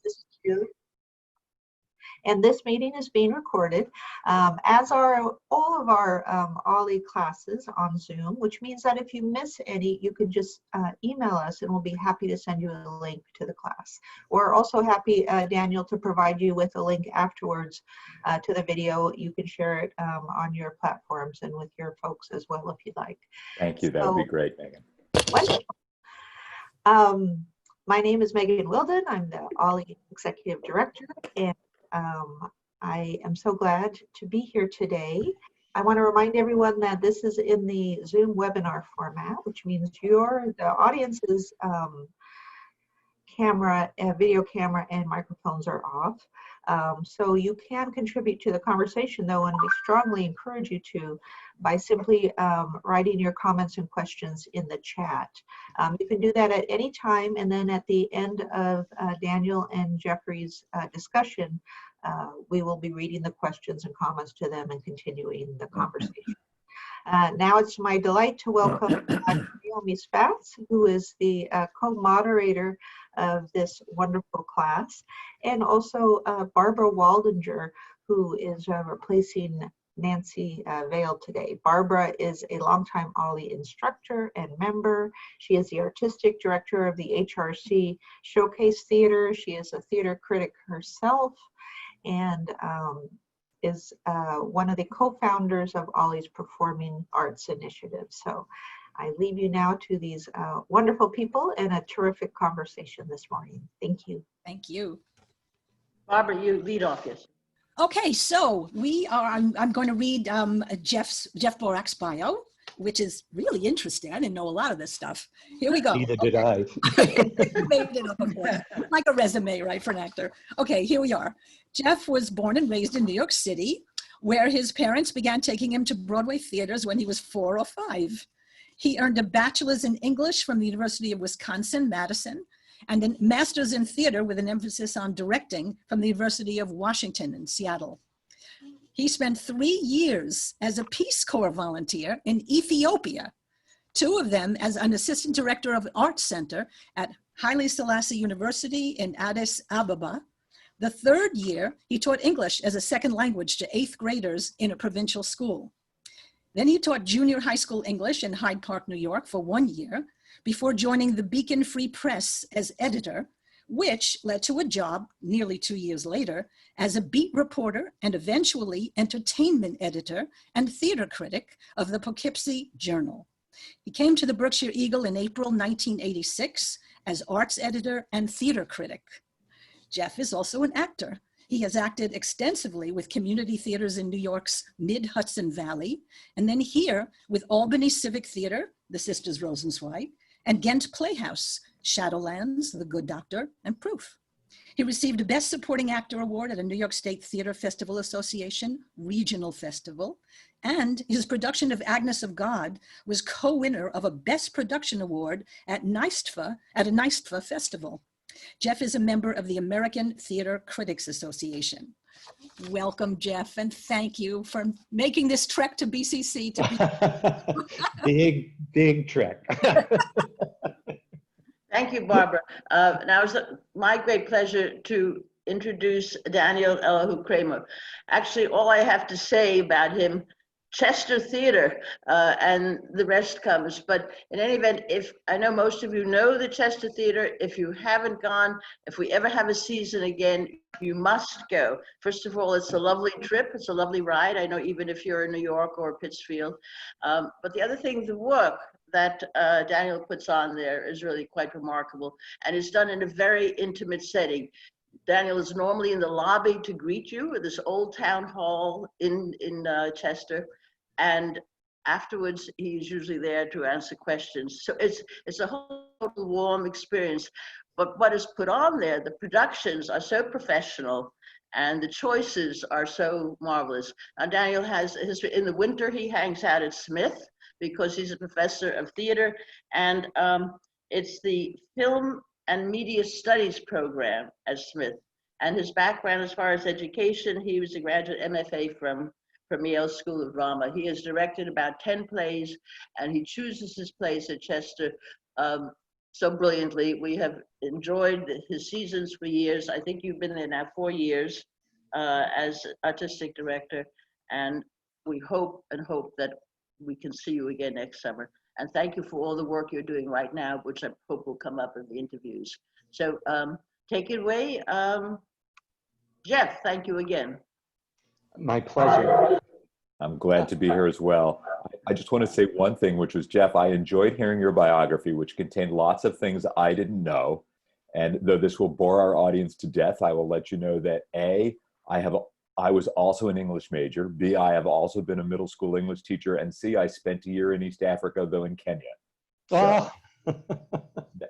This is Jude. And this meeting is being recorded, as are all of our OLLI classes on Zoom, which means that if you miss any, you can just email us and we'll be happy to send you a link to the class. We're also happy, Daniel, to provide you with a link afterwards to the video. You can share it on your platforms and with your folks as well if you'd like. Thank you. That would be great, Megan. Wonderful. My name is Megan Wilden. I'm the OLLI Executive Director, and I am so glad to be here today. I want to remind everyone that this is in the Zoom webinar format, which means the audience's video camera and microphones are off. So you can contribute to the conversation though, and we strongly encourage you to by simply writing your comments and questions in the chat. You can do that at any time, and then at the end of Daniel and Jeffrey's discussion, we will be reading the questions and comments to them and continuing the conversation. Now it's my delight to welcome Naomi Spatz, who is the co-moderator of this wonderful class, and also Barbara Waldinger, who is replacing Nancy Vail today. Barbara is a longtime OLLI instructor and member. She is the artistic director of the HRC Showcase Theater. She is a theater critic herself, and is one of the co-founders of OLLI's Performing Arts Initiative. So I leave you now to these wonderful people and a terrific conversation this morning. Thank you. Thank you. Barbara, you lead off, yes. Okay, so I'm going to read Jeff Borak's bio, which is really interesting. I didn't know a lot of this stuff. Here we go. Neither did I. Made it up, of course. Like a resume, right, for an actor. Okay, here we are. Jeff was born and raised in New York City, where his parents began taking him to Broadway theaters when he was 4 or 5. He earned a bachelor's in English from the University of Wisconsin-Madison, and a master's in theater with an emphasis on directing from the University of Washington in Seattle. He spent 3 years as a Peace Corps volunteer in Ethiopia, 2 of them as an assistant director of Arts Center at Haile Selassie University in Addis Ababa. The 3rd year, he taught English as a second language to 8th graders in a provincial school. Then he taught junior high school English in Hyde Park, New York for 1 year before joining the Beacon Free Press as editor, which led to a job nearly 2 years later as a beat reporter and eventually entertainment editor and theater critic of the Poughkeepsie Journal. He came to the Berkshire Eagle in April 1986 as arts editor and theater critic. Jeff is also an actor. He has acted extensively with community theaters in New York's Mid-Hudson Valley, and then here with Albany Civic Theater, the Sisters Rosenzweig, and Ghent Playhouse, Shadowlands, The Good Doctor, and Proof. He received a Best Supporting Actor Award at a New York State Theater Festival Association Regional Festival, and his production of Agnes of God was co-winner of a Best Production Award at a NYSTFA festival. Jeff is a member of the American Theater Critics Association. Welcome, Jeff, and thank you for making this trek to BCC. Big trek. Thank you, Barbara. Now it's my great pleasure to introduce Daniel Elihu Kramer. Actually, all I have to say about him, Chester Theater, and the rest comes. But in any event, if I know most of you know the Chester Theater, if you haven't gone, if we ever have a season again, you must go. First of all, it's a lovely trip. It's a lovely ride. I know even if you're in New York or Pittsfield. But the other thing, the work that Daniel puts on there is really quite remarkable, and it's done in a very intimate setting. Daniel is normally in the lobby to greet you at this old town hall in Chester, and afterwards he's usually there to answer questions. So it's a whole warm experience. But what is put on there, the productions are so professional and the choices are so marvelous. Now Daniel has a history. In the winter he hangs out at Smith because he's a professor of theater, and it's the Film and Media Studies program at Smith. And his background as far as education, he was a graduate MFA from Yale School of Drama. He has directed about 10 plays, and he chooses his plays at Chester so brilliantly. We have enjoyed his seasons for years. I think you've been there now 4 years as artistic director, and we hope and hope that we can see you again next summer. And thank you for all the work you're doing right now, which I hope will come up in the interviews. So take it away. Jeff, thank you again. My pleasure. I'm glad to be here as well. I just want to say one thing, which was, Jeff, I enjoyed hearing your biography, which contained lots of things I didn't know. And though this will bore our audience to death, I will let you know that A, I was also an English major. B, I have also been a middle school English teacher. And C, I spent a year in East Africa, though in Kenya. So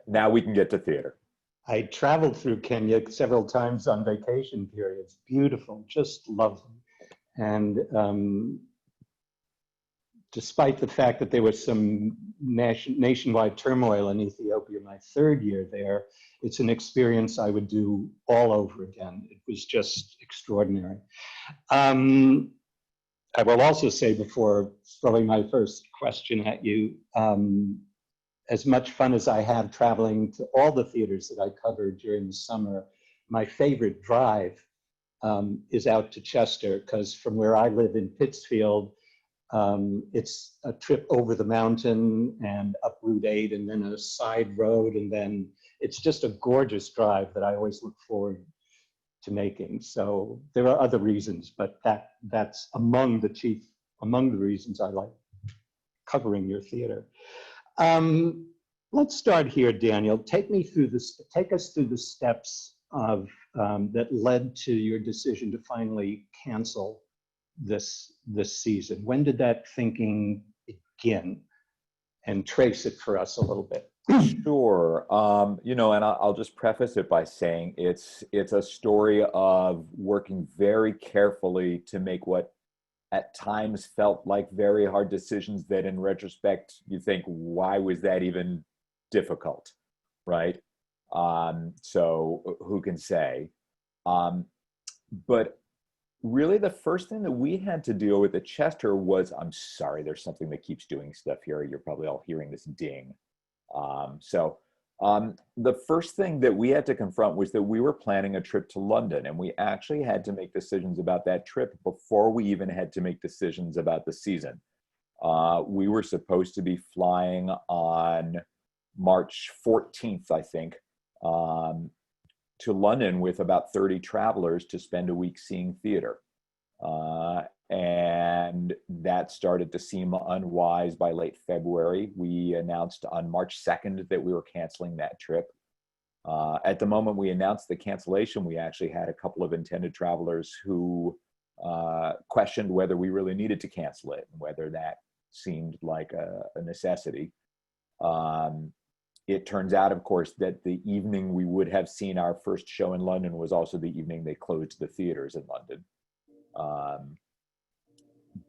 now we can get to theater. I traveled through Kenya several times on vacation periods. Beautiful, just lovely. And despite the fact that there was some nationwide turmoil in Ethiopia my third year there, it's an experience I would do all over again. It was just extraordinary. I will also say, before throwing my first question at you, as much fun as I have traveling to all the theaters that I covered during the summer, my favorite drive is out to Chester, because from where I live in Pittsfield, it's a trip over the mountain and up Route 8 and then a side road, and then it's just a gorgeous drive that I always look forward to making. So there are other reasons, but that's among the reasons I like covering your theater. Let's start here, Daniel. Take us through the steps of that led to your decision to finally cancel this season. When did that thinking begin? And trace it for us a little bit. Sure. And I'll just preface it by saying it's a story of working very carefully to make what at times felt like very hard decisions that in retrospect you think, why was that even difficult, right? So who can say? But really the first thing that we had to deal with at Chester was, I'm sorry, there's something that keeps doing stuff here. You're probably all hearing this ding. The first thing that we had to confront was that we were planning a trip to London, and we actually had to make decisions about that trip before we even had to make decisions about the season. We were supposed to be flying on March 14th, I think, to London with about 30 travelers to spend a week seeing theater. And that started to seem unwise by late February. We announced on March 2nd that we were canceling that trip. At the moment we announced the cancellation, we actually had a couple of intended travelers who questioned whether we really needed to cancel it and whether that seemed like a necessity. It turns out, of course, that the evening we would have seen our first show in London was also the evening they closed the theaters in London.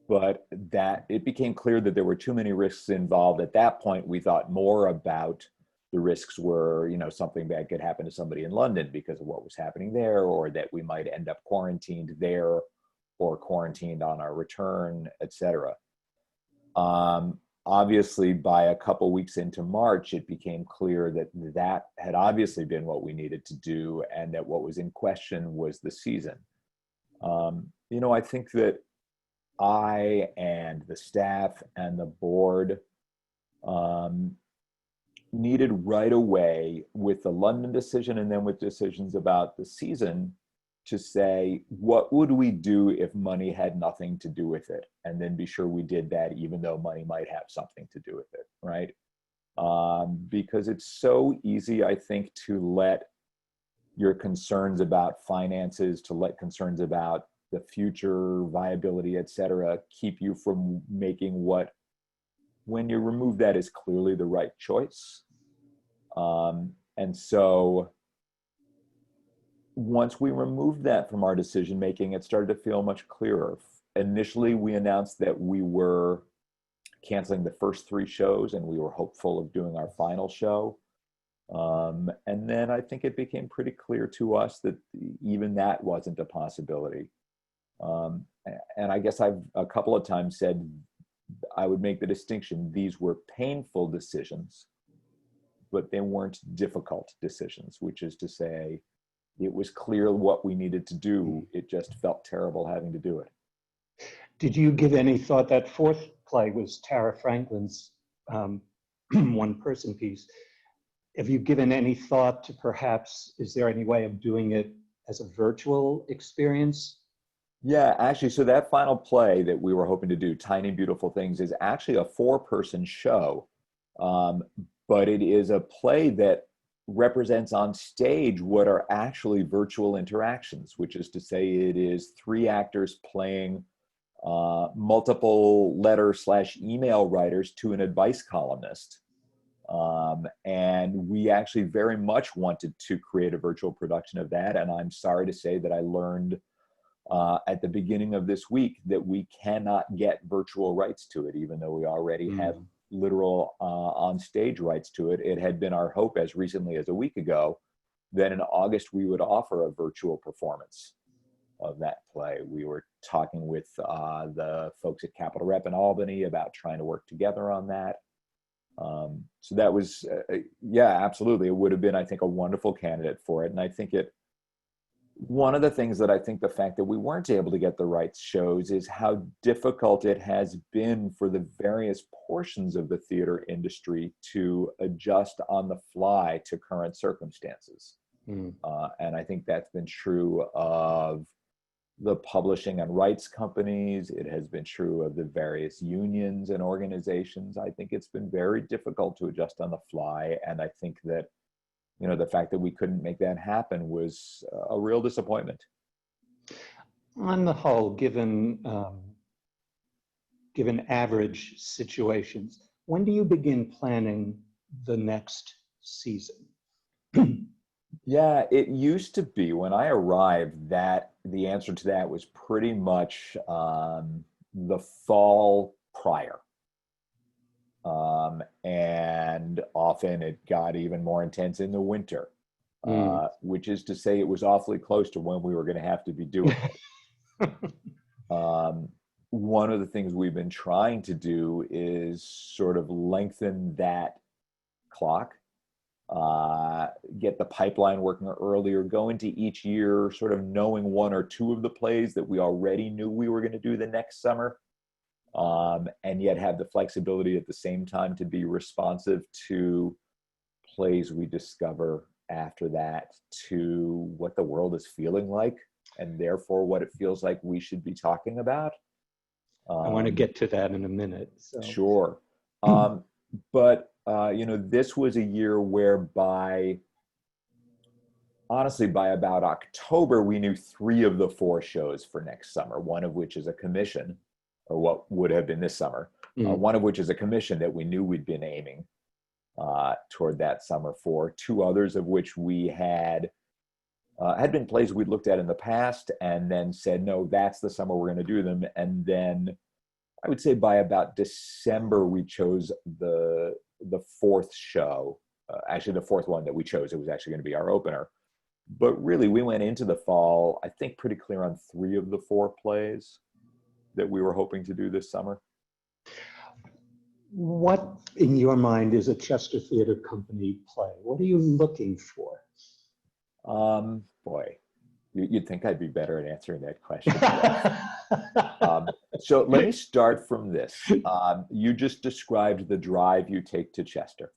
But that it became clear that there were too many risks involved. At that point, we thought more about the risks were, something bad could happen to somebody in London because of what was happening there, or that we might end up quarantined there or quarantined on our return, etc. Obviously, by a couple weeks into March, it became clear that that had obviously been what we needed to do, and that what was in question was the season. I think that I and the staff and the board needed right away, with the London decision and then with decisions about the season, to say, what would we do if money had nothing to do with it? And then be sure we did that, even though money might have something to do with it, right? Because it's so easy, I think, to let your concerns about finances, to let concerns about the future viability, et cetera, keep you from making what, when you remove that, is clearly the right choice. And so once we removed that from our decision making, it started to feel much clearer. Initially, we announced that we were canceling the first 3 shows, and we were hopeful of doing our final show. And then I think it became pretty clear to us that even that wasn't a possibility. And I guess I've a couple of times said I would make the distinction: these were painful decisions, but they weren't difficult decisions, which is to say, it was clear what we needed to do. It just felt terrible having to do it. Did you give any thought? That fourth play was Tara Franklin's one-person piece. Have you given any thought to perhaps, is there any way of doing it as a virtual experience? Yeah, actually, so that final play that we were hoping to do, Tiny Beautiful Things, is actually a 4-person show, but it is a play that represents on stage what are actually virtual interactions, which is to say it is 3 actors playing multiple letter/email writers to an advice columnist. And we actually very much wanted to create a virtual production of that. And I'm sorry to say that I learned at the beginning of this week that we cannot get virtual rights to it, even though we already have literal on-stage rights to it. It had been our hope as recently as a week ago that in August we would offer a virtual performance of that play. We were talking with the folks at Capitol Rep in Albany about trying to work together on that. So that was, yeah, absolutely. It would have been, I think, a wonderful candidate for it. And I think one of the things that I think the fact that we weren't able to get the rights shows is how difficult it has been for the various portions of the theater industry to adjust on the fly to current circumstances. And I think that's been true of the publishing and rights companies. It has been true of the various unions and organizations. I think it's been very difficult to adjust on the fly. And I think that, you know, the fact that we couldn't make that happen was a real disappointment. On the whole, given average situations, when do you begin planning the next season? Yeah, it used to be when I arrived that the answer to that was pretty much the fall prior. And often it got even more intense in the winter, which is to say it was awfully close to when we were going to have to be doing it. One of the things we've been trying to do is sort of lengthen that clock, get the pipeline working earlier, go into each year sort of knowing 1 or 2 of the plays that we already knew we were going to do the next summer, and yet have the flexibility at the same time to be responsive to plays we discover after that, to what the world is feeling like, and therefore what it feels like we should be talking about. I want to get to that in a minute. So. Sure. But you know, this was a year whereby, honestly, by about October, we knew 3 of the 4 shows for next summer, one of which is a commission, or what would have been this summer, one of which is a commission that we knew we'd been aiming toward that summer for, 2 others of which we had been plays we'd looked at in the past and then said, no, that's the summer we're going to do them. And then I would say by about December, we chose the 4th show, actually the 4th one that we chose. It was actually going to be our opener. But really, we went into the fall, I think, pretty clear on 3 of the 4 plays that we were hoping to do this summer. What, in your mind, is a Chester Theatre Company play? What are you looking for? Boy, you'd think I'd be better at answering that question. So let me start from this. You just described the drive you take to Chester,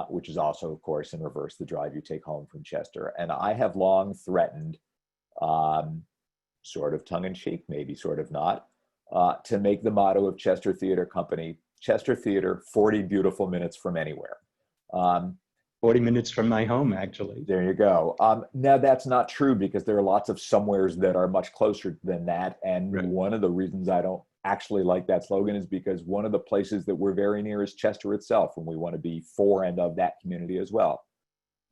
which is also, of course, in reverse, the drive you take home from Chester. And I have long threatened, sort of tongue-in-cheek, maybe sort of not, to make the motto of Chester Theatre Company, Chester Theatre, 40 beautiful minutes from anywhere. 40 minutes from my home, actually. There you go. Now, that's not true because there are lots of somewheres that are much closer than that. And one of the reasons I don't actually like that slogan is because one of the places that we're very near is Chester itself, and we want to be for and of that community as well.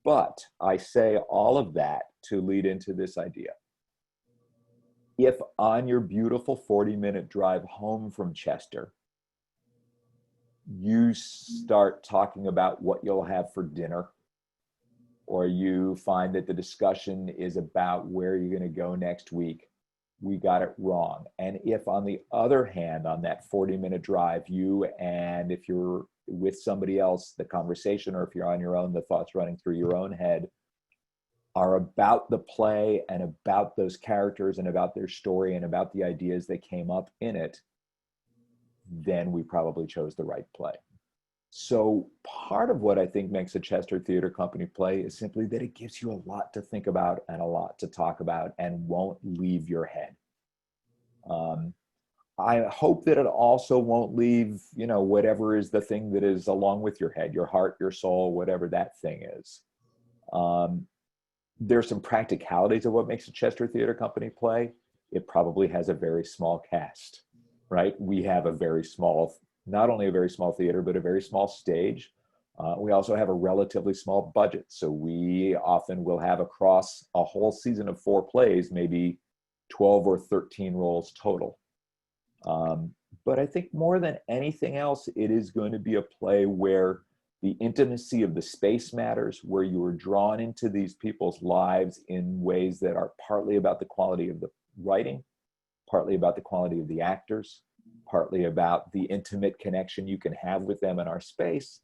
But I say all of that to lead into this idea. If on your beautiful 40-minute drive home from Chester, you start talking about what you'll have for dinner, or you find that the discussion is about where you're going to go next week, we got it wrong. And if, on the other hand, on that 40-minute drive, if you're with somebody else, the conversation, or if you're on your own, the thoughts running through your own head are about the play and about those characters and about their story and about the ideas that came up in it, then we probably chose the right play. So part of what I think makes a Chester Theater Company play is simply that it gives you a lot to think about and a lot to talk about and won't leave your head. I hope that it also won't leave, you know, whatever is the thing that is along with your head, your heart, your soul, whatever that thing is. There's some practicalities of what makes a Chester Theater Company play. It probably has a very small cast, right? We have a very small, not only a very small theater, but a very small stage. We also have a relatively small budget. So we often will have across a whole season of 4 plays, maybe 12 or 13 roles total. But I think more than anything else, it is going to be a play where the intimacy of the space matters, where you are drawn into these people's lives in ways that are partly about the quality of the writing, partly about the quality of the actors, partly about the intimate connection you can have with them in our space,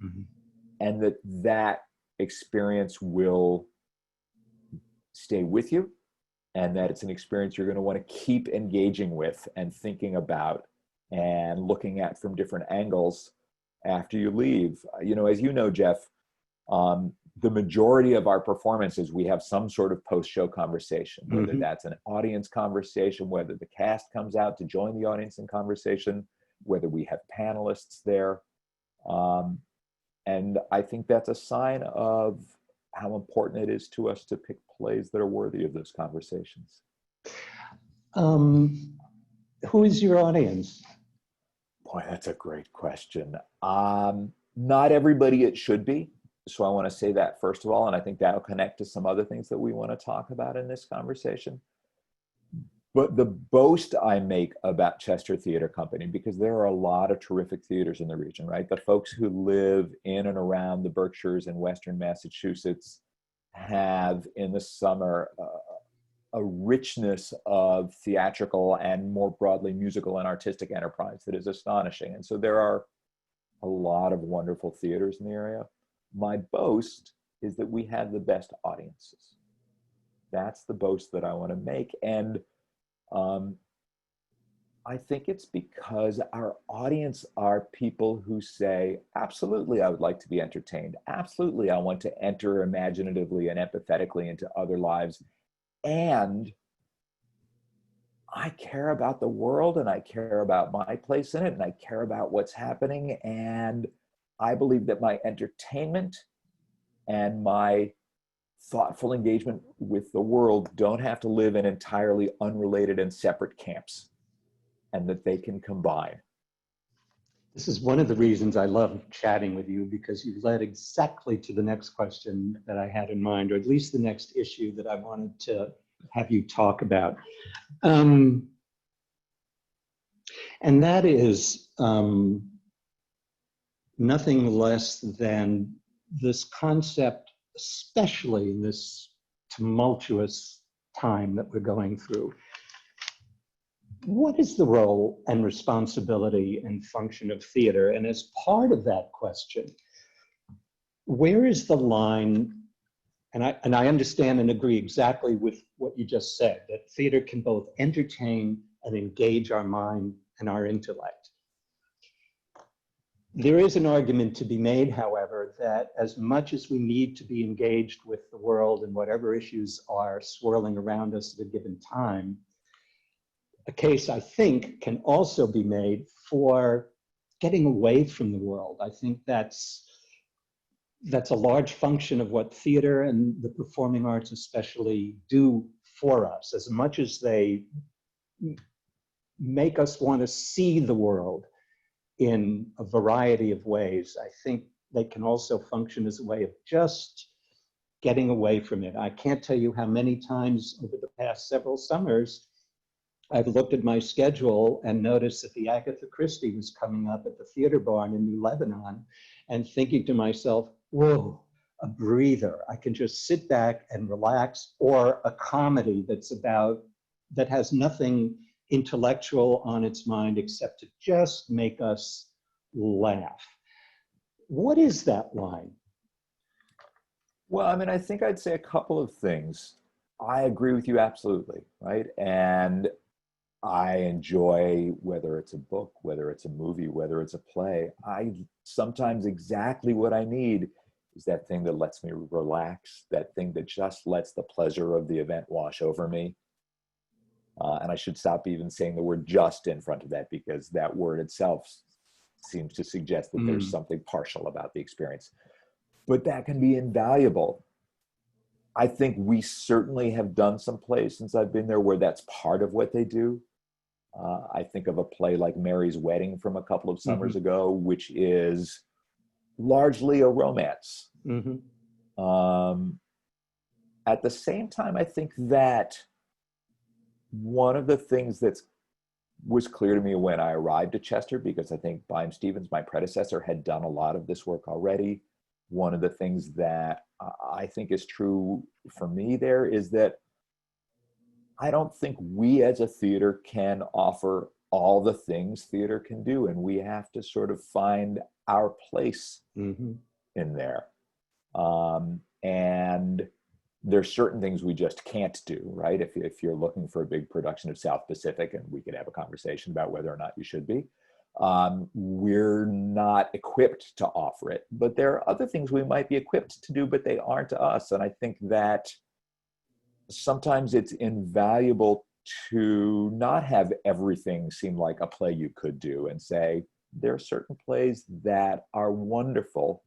and that experience will stay with you, and that it's an experience you're going to want to keep engaging with and thinking about and looking at from different angles after you leave. You know, as you know, Jeff, the majority of our performances, we have some sort of post-show conversation, whether that's an audience conversation, whether the cast comes out to join the audience in conversation, whether we have panelists there. And I think that's a sign of how important it is to us to pick plays that are worthy of those conversations. Who is your audience? Boy, that's a great question. Not everybody it should be. So I want to say that first of all, and I think that'll connect to some other things that we want to talk about in this conversation. But the boast I make about Chester Theater Company, because there are a lot of terrific theaters in the region, right? The folks who live in and around the Berkshires and Western Massachusetts have in the summer a richness of theatrical and more broadly musical and artistic enterprise that is astonishing. And so there are a lot of wonderful theaters in the area. My boast is that we have the best audiences. That's the boast that I want to make. And I think it's because our audience are people who say, absolutely, I would like to be entertained. Absolutely, I want to enter imaginatively and empathetically into other lives. And I care about the world, and I care about my place in it, and I care about what's happening. And I believe that my entertainment and my thoughtful engagement with the world don't have to live in entirely unrelated and separate camps, and that they can combine. This is one of the reasons I love chatting with you, because you led exactly to the next question that I had in mind, or at least the next issue that I wanted to have you talk about. And that is nothing less than this concept, especially in this tumultuous time that we're going through. What is the role and responsibility and function of theater? And as part of that question, where is the line? And I understand and agree exactly with what you just said, that theater can both entertain and engage our mind and our intellect. There is an argument to be made, however, that as much as we need to be engaged with the world and whatever issues are swirling around us at a given time, a case, I think, can also be made for getting away from the world. I think that's a large function of what theater and the performing arts especially do for us. As much as they make us want to see the world in a variety of ways, I think they can also function as a way of just getting away from it. I can't tell you how many times over the past several summers I've looked at my schedule and noticed that the Agatha Christie was coming up at the Theater Barn in New Lebanon, and thinking to myself, whoa, a breather. I can just sit back and relax, or a comedy that has nothing intellectual on its mind except to just make us laugh. What is that line? Well, I mean, I think I'd say a couple of things. I agree with you absolutely, right? And I enjoy, whether it's a book, whether it's a movie, whether it's a play, sometimes exactly what I need is that thing that lets me relax, that thing that just lets the pleasure of the event wash over me. And I should stop even saying the word just in front of that, because that word itself seems to suggest that there's something partial about the experience. But that can be invaluable. I think we certainly have done some plays since I've been there where that's part of what they do. I think of a play like Mary's Wedding from a couple of summers ago, which is largely a romance. At the same time, I think that one of the things that was clear to me when I arrived at Chester, because I think Byam Stevens, my predecessor, had done a lot of this work already. One of the things that I think is true for me there is that I don't think we as a theater can offer all the things theater can do, and we have to sort of find our place in there. And there's certain things we just can't do, right? If you're looking for a big production of South Pacific, and we could have a conversation about whether or not you should be, we're not equipped to offer it. But there are other things we might be equipped to do, but they aren't to us. And I think that sometimes it's invaluable to not have everything seem like a play you could do, and say, there are certain plays that are wonderful,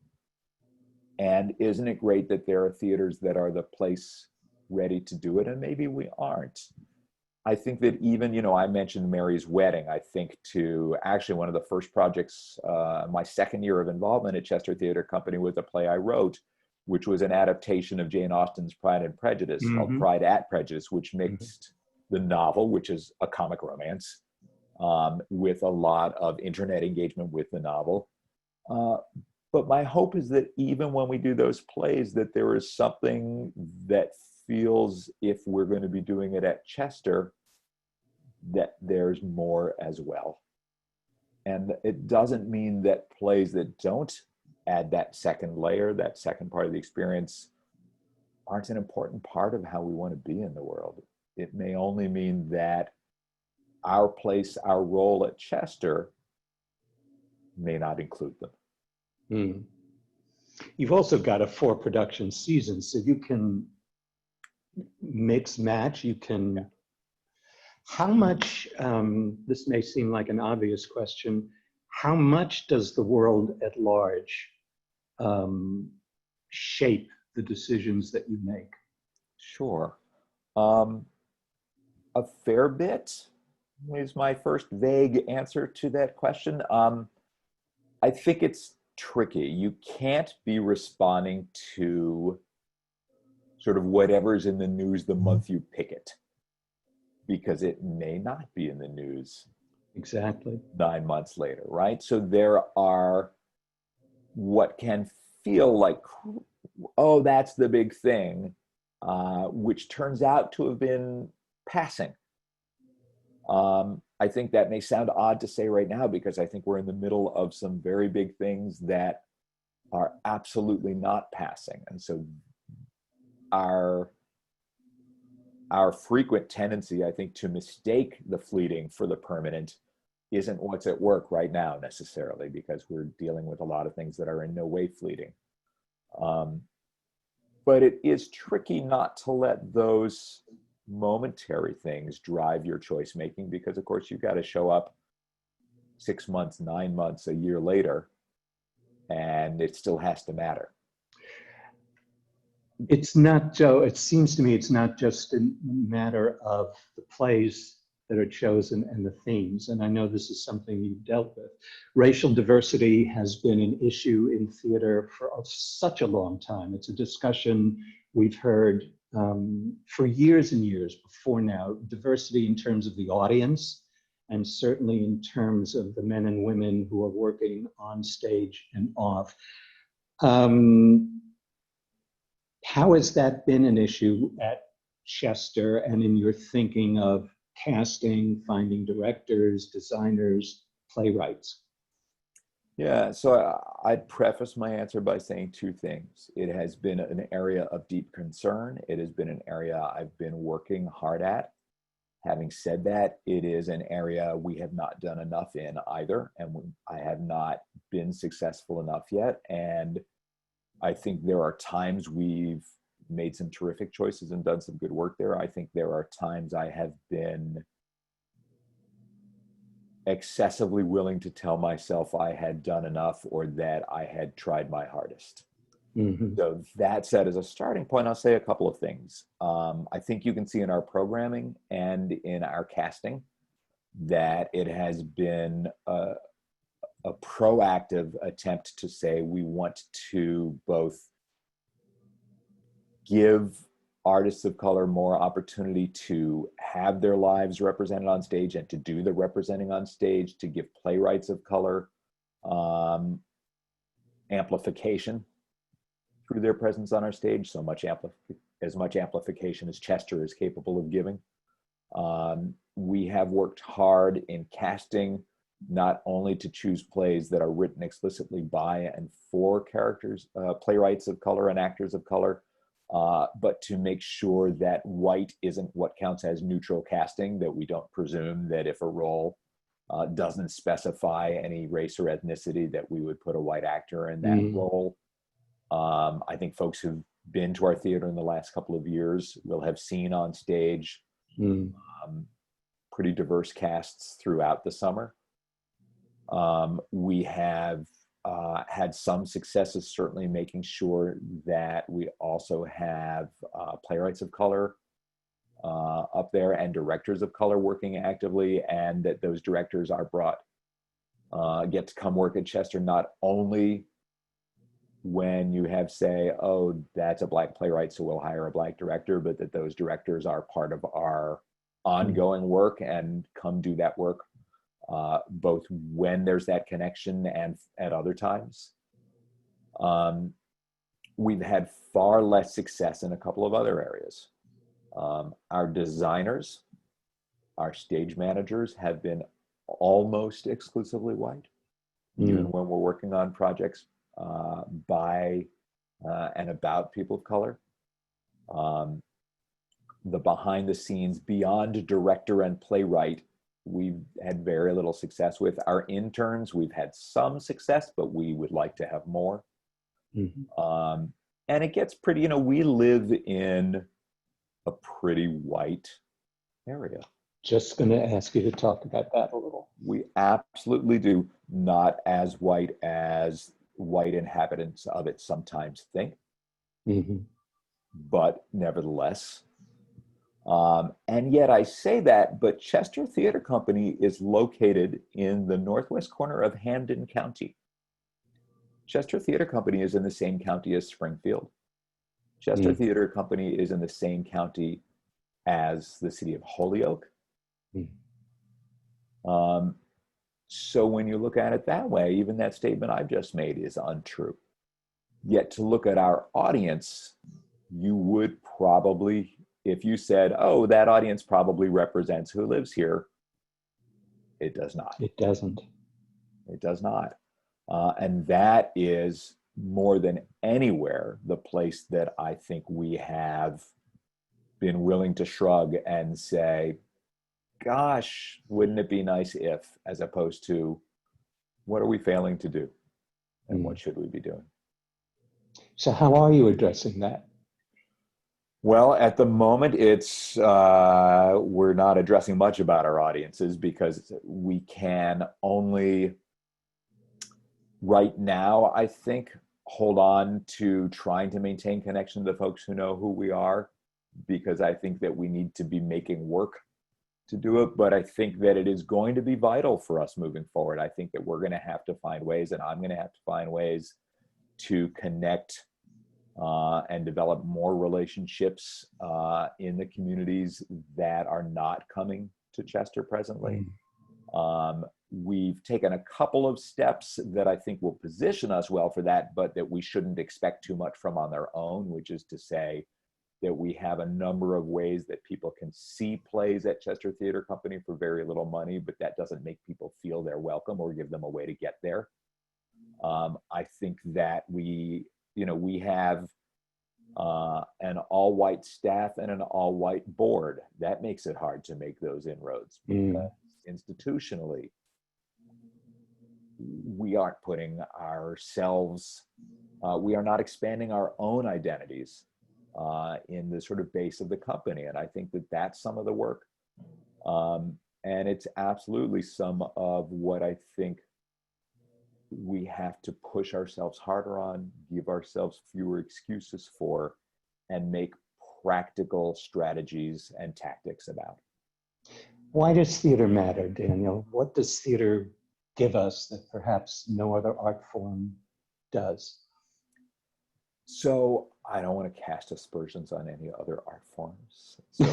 and isn't it great that there are theaters that are the place ready to do it, and maybe we aren't. I think that even, I mentioned Mary's Wedding. I think to actually one of the first projects, my second year of involvement at Chester Theater Company, was a play I wrote, which was an adaptation of Jane Austen's Pride and Prejudice, called Pride at Prejudice, which mixed the novel, which is a comic romance, with a lot of internet engagement with the novel. But my hope is that even when we do those plays, that there is something that feels, if we're going to be doing it at Chester, that there's more as well. And it doesn't mean that plays that don't add that second layer, that second part of the experience, aren't an important part of how we want to be in the world. It may only mean that our place, our role at Chester may not include them. You've also got a 4-production season, so you can mix, match, you can... How much, this may seem like an obvious question, how much does the world at large shape the decisions that you make? Sure. A fair bit is my first vague answer to that question. I think it's tricky. You can't be responding to sort of whatever's in the news the month you pick it, because it may not be in the news exactly 9 months later, right? So there are what can feel like, oh, that's the big thing, which turns out to have been passing. I think that may sound odd to say right now, because I think we're in the middle of some very big things that are absolutely not passing. And so our frequent tendency, I think, to mistake the fleeting for the permanent isn't what's at work right now necessarily, because we're dealing with a lot of things that are in no way fleeting. But it is tricky not to let those momentary things drive your choice making, because of course you've got to show up 6 months, 9 months, a year later, and it still has to matter. It's not, Joe, it seems to me it's not just a matter of the plays that are chosen and the themes, and I know this is something you've dealt with. Racial diversity has been an issue in theater for such a long time. It's a discussion we've heard for years and years before now. Diversity in terms of the audience, and certainly in terms of the men and women who are working on stage and off. How has that been an issue at Chester and in your thinking of casting, finding directors, designers, playwrights? Yeah, so I'd preface my answer by saying two things. It has been an area of deep concern. It has been an area I've been working hard at. Having said that, it is an area we have not done enough in either, and I have not been successful enough yet. And I think there are times we've made some terrific choices and done some good work there. I think there are times I have been excessively willing to tell myself I had done enough or that I had tried my hardest. Mhm. So that said, as a starting point, I'll say a couple of things. I think you can see in our programming and in our casting that it has been a proactive attempt to say we want to both give artists of color more opportunity to have their lives represented on stage and to do the representing on stage, to give playwrights of color amplification through their presence on our stage, as much amplification as Chester is capable of giving. We have worked hard in casting, not only to choose plays that are written explicitly by and for characters, playwrights of color and actors of color, but to make sure that white isn't what counts as neutral casting, that we don't presume that if a role doesn't specify any race or ethnicity, that we would put a white actor in that role. I think folks who've been to our theater in the last couple of years will have seen on stage pretty diverse casts throughout the summer. We have had some successes, certainly making sure that we also have playwrights of color up there and directors of color working actively, and that those directors are get to come work at Chester not only when you have, say, oh, that's a Black playwright, so we'll hire a Black director, but that those directors are part of our ongoing work and come do that work both when there's that connection and at other times. We've had far less success in a couple of other areas. Our designers, our stage managers have been almost exclusively white, even when we're working on projects by and about people of color. The behind the scenes, beyond director and playwright, we've had very little success with. Our interns, we've had some success, but we would like to have more. And it gets pretty, we live in a pretty white area. Just going to ask you to talk about that a little. We absolutely do. Not as white as white inhabitants of it sometimes think, but nevertheless. And yet I say that, but Chester Theater Company is located in the northwest corner of Hampden County. Chester Theater Company is in the same county as Springfield. Chester Theater Company is in the same county as the city of Holyoke. So when you look at it that way, even that statement I've just made is untrue. Yet to look at our audience, you would probably, if you said, oh, that audience probably represents who lives here, it does not. It doesn't. It does not. And that is more than anywhere the place that I think we have been willing to shrug and say, gosh, wouldn't it be nice if, as opposed to, what are we failing to do? And what should we be doing? So how are you addressing that? Well, at the moment, it's we're not addressing much about our audiences because we can only, right now, I think, hold on to trying to maintain connection to the folks who know who we are, because I think that we need to be making work to do it. But I think that it is going to be vital for us moving forward. I think that we're going to have to find ways, and I'm going to have to find ways to connect and develop more relationships in the communities that are not coming to Chester presently. We've taken a couple of steps that I think will position us well for that, but that we shouldn't expect too much from on their own, which is to say that we have a number of ways that people can see plays at Chester Theater Company for very little money, but that doesn't make people feel they're welcome or give them a way to get there. I think that we have an all-white staff and an all-white board. That makes it hard to make those inroads because institutionally, we aren't putting ourselves, we are not expanding our own identities in the sort of base of the company. And I think that that's some of the work. And it's absolutely some of what I think we have to push ourselves harder on, give ourselves fewer excuses for, and make practical strategies and tactics about. Why does theater matter, Daniel? What does theater give us that perhaps no other art form does? So I don't want to cast aspersions on any other art forms. So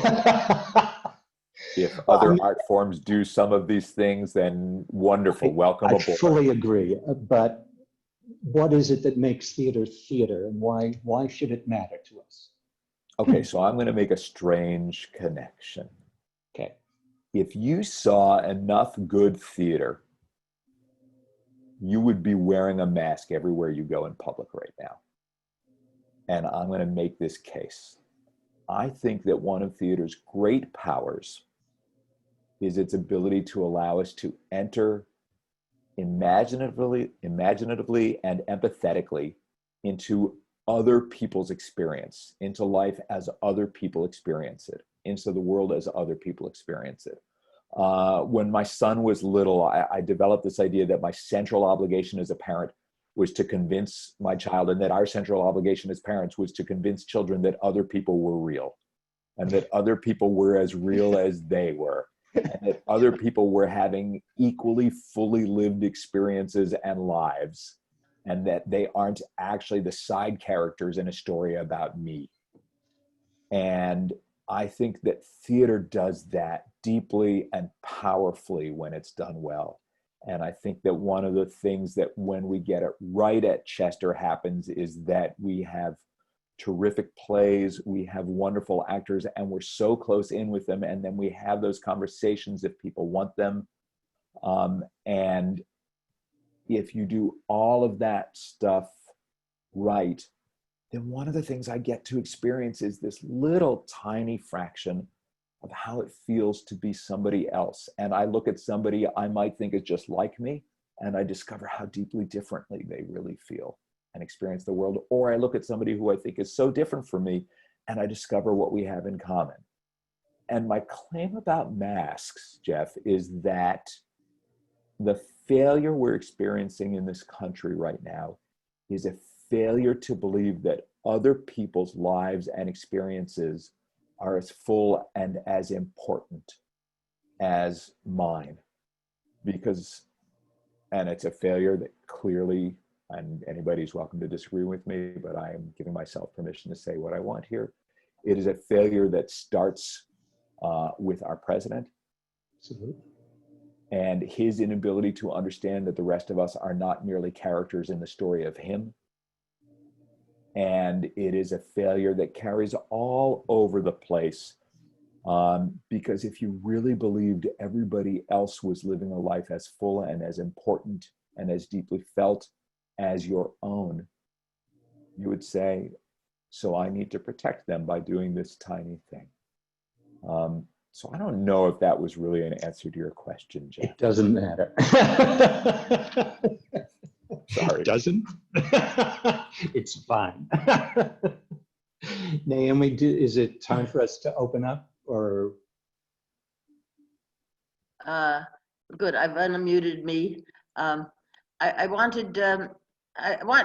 if other art forms do some of these things, then wonderful, welcome aboard. I fully agree, but what is it that makes theater theater, and why should it matter to us? Okay, so I'm going to make a strange connection. Okay. If you saw enough good theater, you would be wearing a mask everywhere you go in public right now. And I'm going to make this case. I think that one of theater's great powers is its ability to allow us to enter imaginatively and empathetically into other people's experience, into life as other people experience it, into the world as other people experience it. When my son was little, I developed this idea that my central obligation as a parent was to convince my child, and that our central obligation as parents was to convince children that other people were real, and that other people were as real as they were, and that other people were having equally fully lived experiences and lives, and that they aren't actually the side characters in a story about me. And I think that theater does that deeply and powerfully when it's done well. And I think that one of the things that when we get it right at Chester happens is that we have terrific plays, we have wonderful actors, and we're so close in with them. And then we have those conversations if people want them. And if you do all of that stuff right, then one of the things I get to experience is this little tiny fraction of how it feels to be somebody else. And I look at somebody I might think is just like me, and I discover how deeply differently they really feel and experience the world. Or I look at somebody who I think is so different from me, and I discover what we have in common. And my claim about masks, Jeff, is that the failure we're experiencing in this country right now is a failure to believe that other people's lives and experiences are as full and as important as mine. And it's a failure that clearly, and anybody's welcome to disagree with me, but I am giving myself permission to say what I want here. It is a failure that starts with our president. Absolutely. And his inability to understand that the rest of us are not merely characters in the story of him. And it is a failure that carries all over the place, because if you really believed everybody else was living a life as full and as important and as deeply felt as your own, you would say, so I need to protect them by doing this tiny thing. So I don't know if that was really an answer to your question, Jeff. It doesn't matter. Sorry. It doesn't? It's fine. Naomi, is it time for us to open up, or? Good, I've unmuted me. I want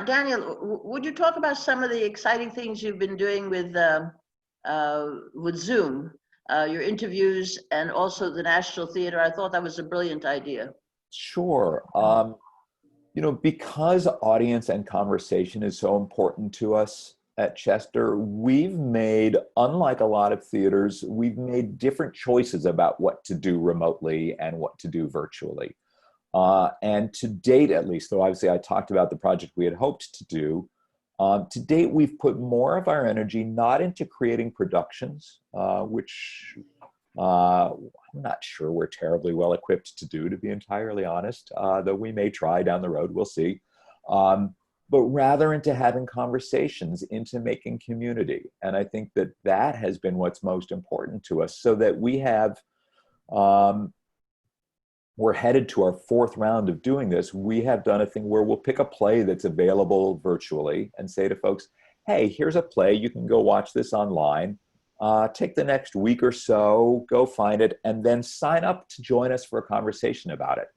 Daniel, would you talk about some of the exciting things you've been doing with Zoom, your interviews, and also the National Theater? I thought that was a brilliant idea. Sure. Because audience and conversation is so important to us at Chester, we've made, unlike a lot of theaters, we've made different choices about what to do remotely and what to do virtually. And to date, at least, though obviously I talked about the project we had hoped to do, to date, we've put more of our energy not into creating productions, which I'm not sure we're terribly well equipped to do, to be entirely honest, though we may try down the road, we'll see. but rather into having conversations, into making community. And I think that that has been what's most important to us, so that we have, we're headed to our 4th round of doing this. We have done a thing where we'll pick a play that's available virtually and say to folks, hey, here's a play, you can go watch this online. Take the next week or so, go find it, and then sign up to join us for a conversation about it.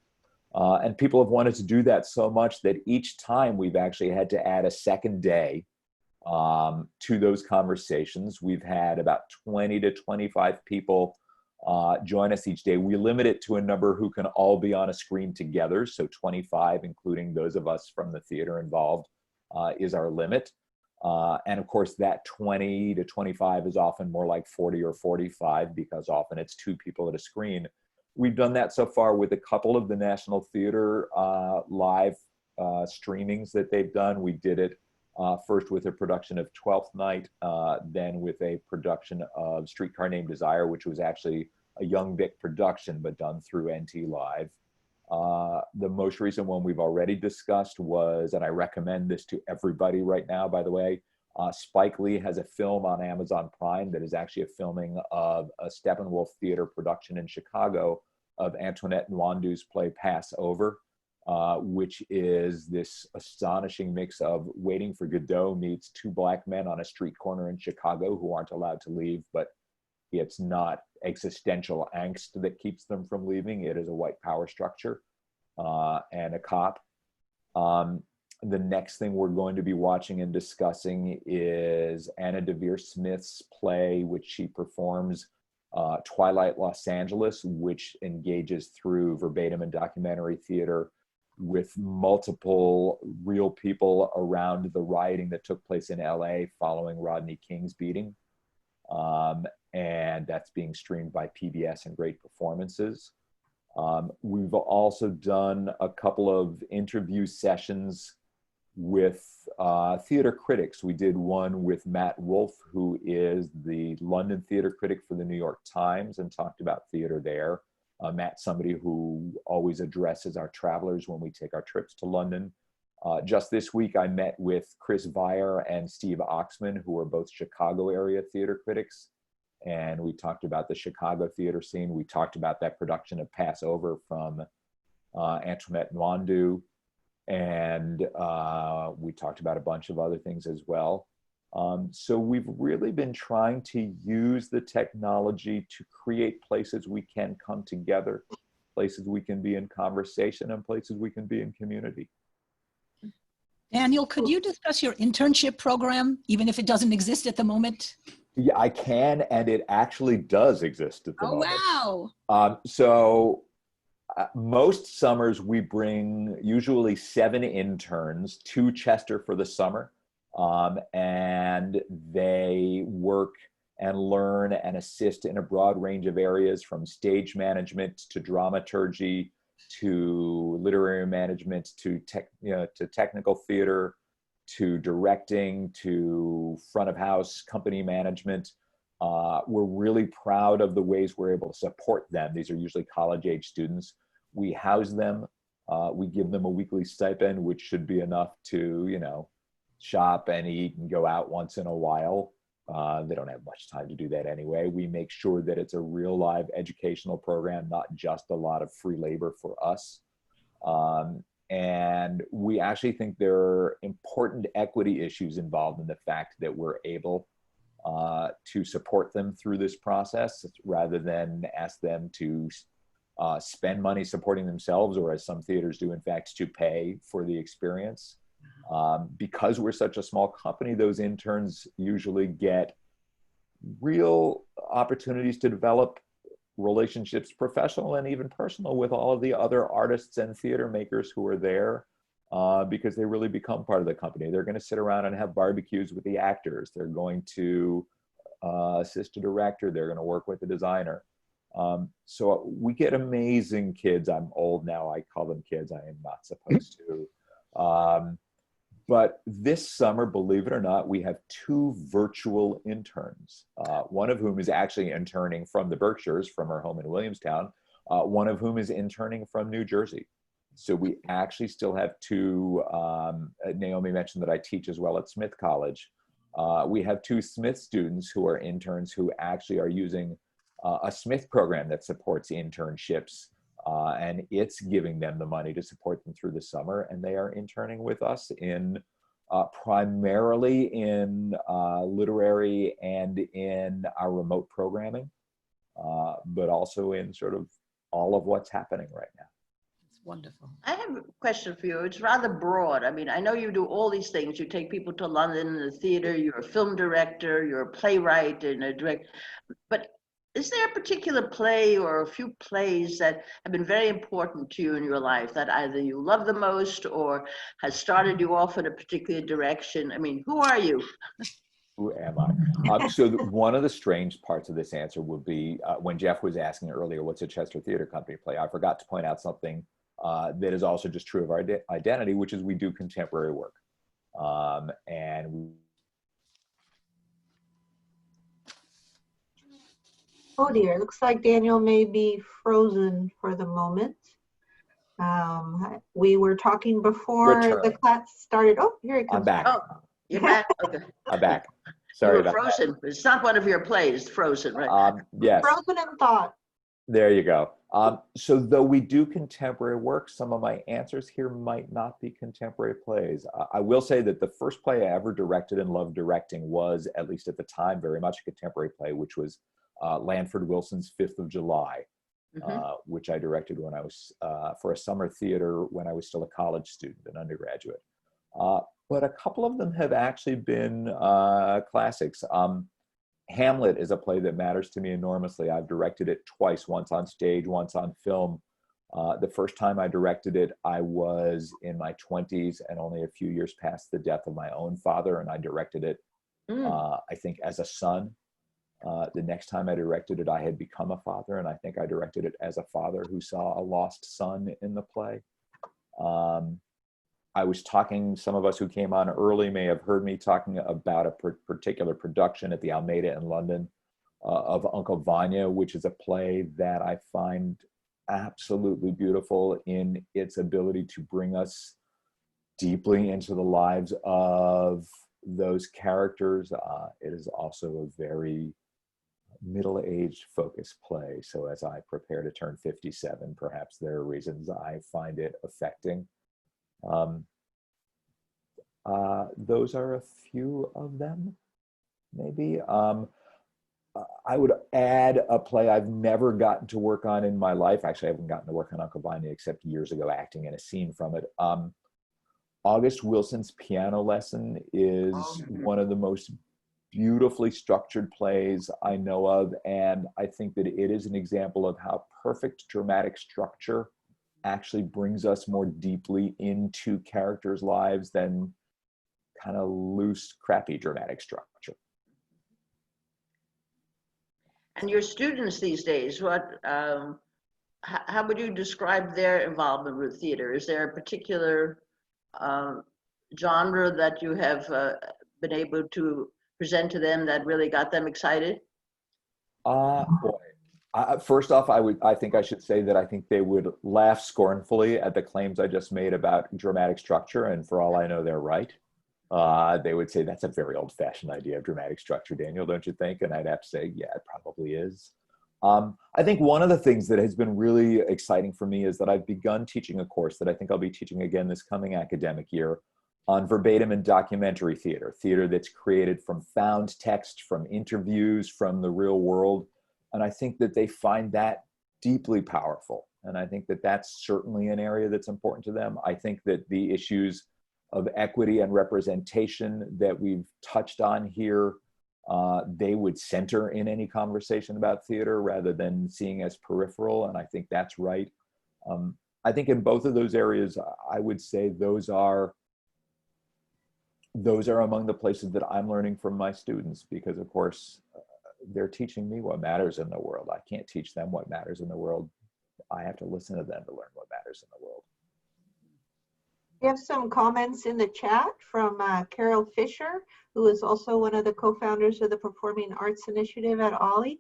And people have wanted to do that so much that each time we've actually had to add a second day to those conversations. We've had about 20 to 25 people join us each day. We limit it to a number who can all be on a screen together. So 25, including those of us from the theater involved, is our limit. And of course, that 20 to 25 is often more like 40 or 45, because often it's 2 people at a screen. We've done that so far with a couple of the National Theater live streamings that they've done. We did it first with a production of Twelfth Night, then with a production of Streetcar Named Desire, which was actually a Young Vic production, but done through NT Live. The most recent one we've already discussed was, and I recommend this to everybody right now, by the way, Spike Lee has a film on Amazon Prime that is actually a filming of a Steppenwolf Theater production in Chicago of Antoinette Nwandu's play Passover, which is this astonishing mix of Waiting for Godot meets 2 black men on a street corner in Chicago who aren't allowed to leave, but it's not existential angst that keeps them from leaving. It is a white power structure and a cop. The next thing we're going to be watching and discussing is Anna Devere Smith's play, which she performs, Twilight Los Angeles, which engages through verbatim and documentary theater with multiple real people around the rioting that took place in LA following Rodney King's beating. And that's being streamed by PBS and great performances. We've also done a couple of interview sessions with theater critics. We did one with Matt Wolfe, who is the London theater critic for the New York Times, and talked about theater there. Matt's somebody who always addresses our travelers when we take our trips to London. Just this week, I met with Chris Vire and Steve Oxman, who are both Chicago area theater critics. And we talked about the Chicago theater scene. We talked about that production of Passover from Antoinette Nwandu. And we talked about a bunch of other things as well. So we've really been trying to use the technology to create places we can come together, places we can be in conversation, and places we can be in community. Daniel, could you discuss your internship program, even if it doesn't exist at the moment? Yeah, I can, and it actually does exist at the moment. Wow. Most summers we bring usually 7 interns to Chester for the summer, and they work and learn and assist in a broad range of areas, from stage management to dramaturgy to literary management to technical theater to directing to front of house company management. We're really proud of the ways we're able to support them. These are usually college-age students. We house them. We give them a weekly stipend, which should be enough to, shop and eat and go out once in a while. They don't have much time to do that anyway. We make sure that it's a real live educational program, not just a lot of free labor for us. And we actually think there are important equity issues involved in the fact that we're able to support them through this process, rather than ask them to spend money supporting themselves, or as some theaters do, in fact, to pay for the experience. Because we're such a small company, those interns usually get real opportunities to develop relationships, professional and even personal, with all of the other artists and theater makers who are there, because they really become part of the company. They're going to sit around and have barbecues with the actors. They're going to assist a director. They're going to work with a designer. So we get amazing kids. I'm old now. I call them kids. I am not supposed to. But this summer, believe it or not, we have 2 virtual interns, one of whom is actually interning from the Berkshires, from our home in Williamstown, one of whom is interning from New Jersey. So we actually still have two, Naomi mentioned that I teach as well at Smith College. We have two Smith students who are interns who actually are using a Smith program that supports internships, and it's giving them the money to support them through the summer, and they are interning with us in primarily in literary and in our remote programming, but also in sort of all of what's happening right now. It's wonderful. I have a question for you. It's rather broad. I mean, I know you do all these things. You take people to London in the theater, you're a film director, you're a playwright and a director, but is there a particular play or a few plays that have been very important to you in your life that either you love the most or has started you off in a particular direction? I mean, who are you? Who am I? So one of the strange parts of this answer would be when Jeff was asking earlier, what's a Chester Theater Company play? I forgot to point out something that is also just true of our identity, which is we do contemporary work. And Oh dear, looks like Daniel may be frozen for the moment. We were talking before the class started. Oh, here he comes. I'm back. Oh, you're back? Okay. I'm back. Sorry you were about frozen. that. It's not one of your plays, Frozen, right? Yes. Frozen in thought. There you go. So though we do contemporary work, some of my answers here might not be contemporary plays. I will say that the first play I ever directed and loved directing was, at least at the time, very much a contemporary play, which was Lanford Wilson's 5th of July, which I directed when I was for a summer theater when I was still a college student, an undergraduate. But a couple of them have actually been classics. Hamlet is a play that matters to me enormously. I've directed it twice, once on stage, once on film. The first time I directed it, I was in my 20s and only a few years past the death of my own father, and I directed it, I think, as a son. The next time I directed it, I had become a father, and I think I directed it as a father who saw a lost son in the play. I was talking, some of us who came on early may have heard me talking about a particular production at the Almeida in London of Uncle Vanya, which is a play that I find absolutely beautiful in its ability to bring us deeply into the lives of those characters. It is also a very middle-aged focused play. So as I prepare to turn 57, perhaps there are reasons I find it affecting. Those are a few of them, maybe. I would add a play I've never gotten to work on in my life. Actually, I haven't gotten to work on Uncle Vanya except years ago, acting in a scene from it. August Wilson's Piano Lesson is one of the most beautifully structured plays I know of, and I think that it is an example of how perfect dramatic structure actually brings us more deeply into characters' lives than kind of loose, crappy dramatic structure. And your students these days, what, how would you describe their involvement with theater? Is there a particular genre that you have been able to present to them that really got them excited? Boy. First off, I think I should say that I think they would laugh scornfully at the claims I just made about dramatic structure, and for all I know, they're right. They would say, that's a very old-fashioned idea of dramatic structure, Daniel, don't you think? And I'd have to say, yeah, it probably is. I think one of the things that has been really exciting for me is that I've begun teaching a course that I think I'll be teaching again this coming academic year on verbatim and documentary theater, theater that's created from found text, from interviews, from the real world. And I think that they find that deeply powerful. And I think that that's certainly an area that's important to them. I think that the issues of equity and representation that we've touched on here, they would center in any conversation about theater rather than seeing as peripheral. And I think that's right. I think in both of those areas, I would say those are among the places that I'm learning from my students, because of course, they're teaching me what matters in the world. I can't teach them what matters in the world. I have to listen to them to learn what matters in the world. We have some comments in the chat from Carol Fisher, who is also one of the co-founders of the Performing Arts Initiative at OLLI.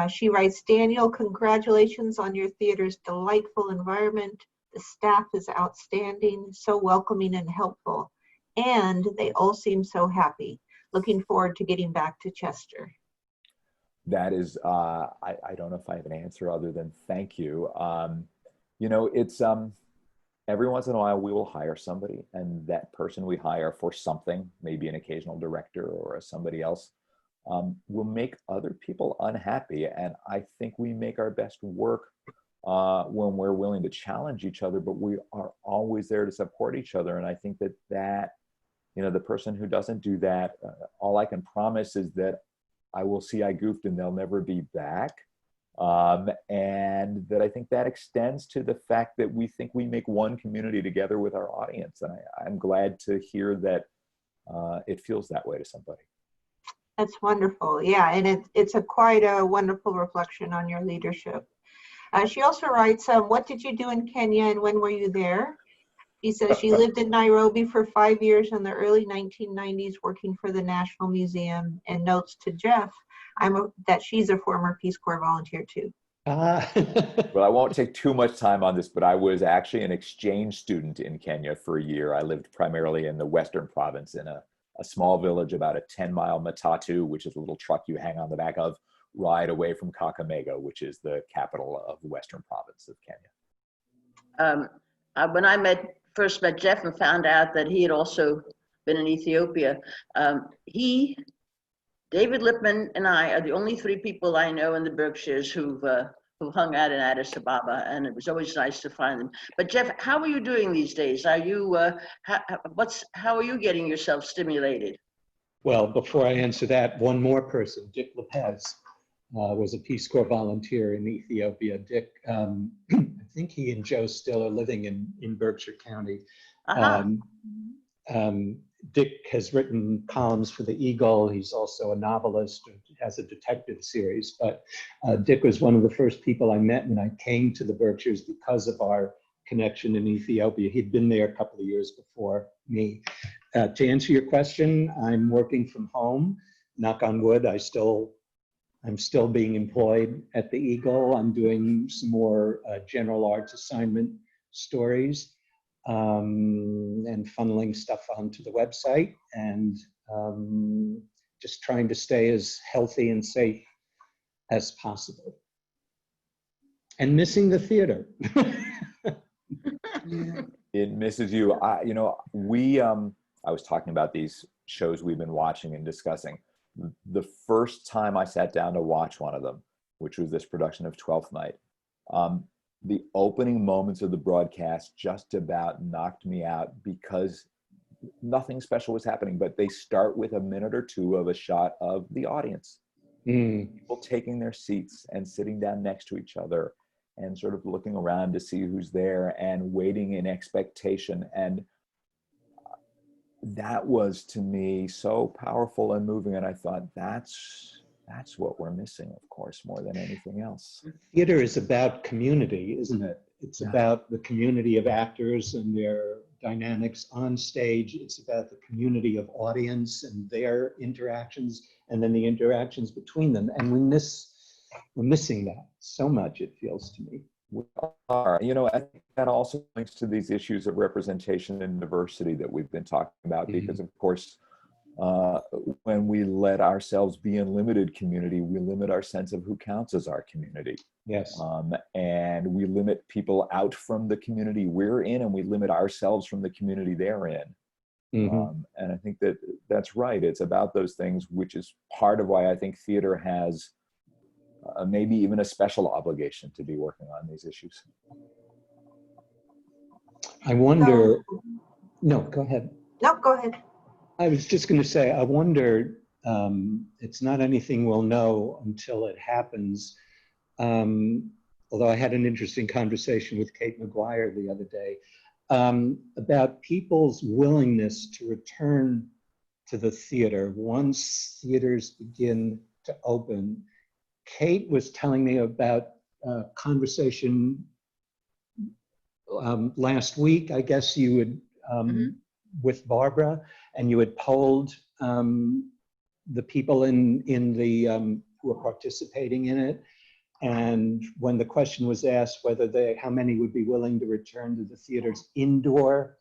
She writes, Daniel, congratulations on your theater's delightful environment. The staff is outstanding, so welcoming and helpful, and they all seem so happy. Looking forward to getting back to Chester. That is, I don't know if I have an answer other than thank you. You know, it's every once in a while we will hire somebody, and that person we hire for something, maybe an occasional director or somebody else, will make other people unhappy. And I think we make our best work when we're willing to challenge each other, but we are always there to support each other. And I think that, you know, the person who doesn't do that, all I can promise is that I will see I goofed and they'll never be back. And that I think that extends to the fact that we think we make one community together with our audience. And I'm glad to hear that it feels that way to somebody. That's wonderful. Yeah, and it's quite a wonderful reflection on your leadership. She also writes, what did you do in Kenya and when were you there? She says she lived in Nairobi for 5 years in the early 1990s working for the National Museum, and notes to Jeff that she's a former Peace Corps volunteer too. Well, I won't take too much time on this, but I was actually an exchange student in Kenya for a year. I lived primarily in the Western province in a small village about a 10-mile matatu, which is a little truck you hang on the back of, ride away from Kakamega, which is the capital of the Western province of Kenya. When I first met Jeff and found out that he had also been in Ethiopia, David Lippman and I are the only 3 people I know in the Berkshires who've hung out in Addis Ababa, and it was always nice to find them. But Jeff, how are you doing these days? Are you how are you getting yourself stimulated? Well, before I answer that, one more person, Dick Lopez, was a Peace Corps volunteer in Ethiopia. Dick, I think he and Joe still are living in Berkshire County. Dick has written columns for the Eagle. He's also a novelist, has a detective series. But Dick was one of the first people I met when I came to the Berkshires because of our connection in Ethiopia. He'd been there a couple of years before me. To answer your question, I'm working from home. Knock on wood, I'm still being employed at the Eagle. I'm doing some more general arts assignment stories. And funneling stuff onto the website, and just trying to stay as healthy and safe as possible. And missing the theater. It misses you. I was talking about these shows we've been watching and discussing. The first time I sat down to watch one of them, which was this production of Twelfth Night, the opening moments of the broadcast just about knocked me out because nothing special was happening, but they start with a minute or two of a shot of the audience. People taking their seats and sitting down next to each other and sort of looking around to see who's there and waiting in expectation. And that was, to me, so powerful and moving. And I thought, that's what we're missing, of course, more than anything else. Theater is about community, isn't it? It's about the community of actors and their dynamics on stage. It's about the community of audience and their interactions, and then the interactions between them. And we're missing that so much, it feels to me. We are. You know, I think that also links to these issues of representation and diversity that we've been talking about, because, of course, when we let ourselves be in limited community, we limit our sense of who counts as our community. Yes. And we limit people out from the community we're in, and we limit ourselves from the community they're in. And I think that's right. It's about those things, which is part of why I think theater has maybe even a special obligation to be working on these issues. I wonder, no, go ahead. No, go ahead. I was just going to say, I wonder, it's not anything we'll know until it happens. Although I had an interesting conversation with Kate McGuire the other day about people's willingness to return to the theater once theaters begin to open. Kate was telling me about a conversation last week, I guess you would, with Barbara, and you had polled the people in the who are participating in it. And when the question was asked whether how many would be willing to return to the theaters indoor,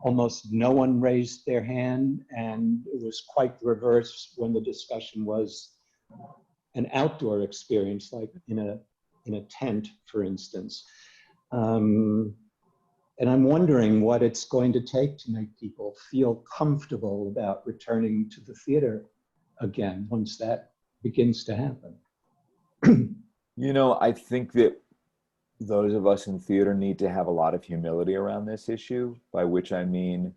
almost no one raised their hand, and it was quite the reverse when the discussion was an outdoor experience, like in a tent, for instance. And I'm wondering what it's going to take to make people feel comfortable about returning to the theater again once that begins to happen. You know, I think that those of us in theater need to have a lot of humility around this issue, by which I mean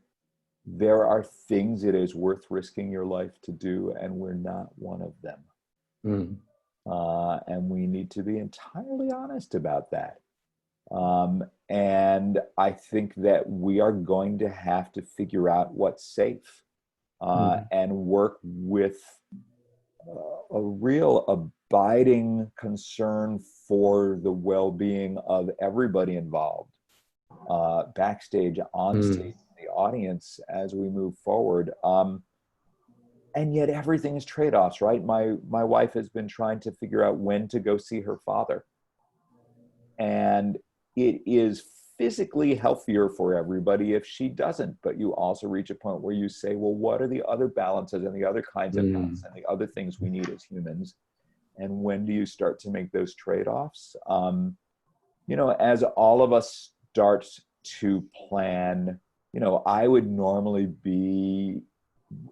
there are things it is worth risking your life to do, and we're not one of them. And we need to be entirely honest about that. And I think that we are going to have to figure out what's safe and work with a real abiding concern for the well-being of everybody involved, backstage, on stage, the audience, as we move forward. And yet everything is trade-offs, right? My wife has been trying to figure out when to go see her father. And it is physically healthier for everybody if she doesn't, but you also reach a point where you say, well, what are the other balances and the other kinds of health and the other things we need as humans? And when do you start to make those trade-offs? You know, as all of us start to plan, you know, I would normally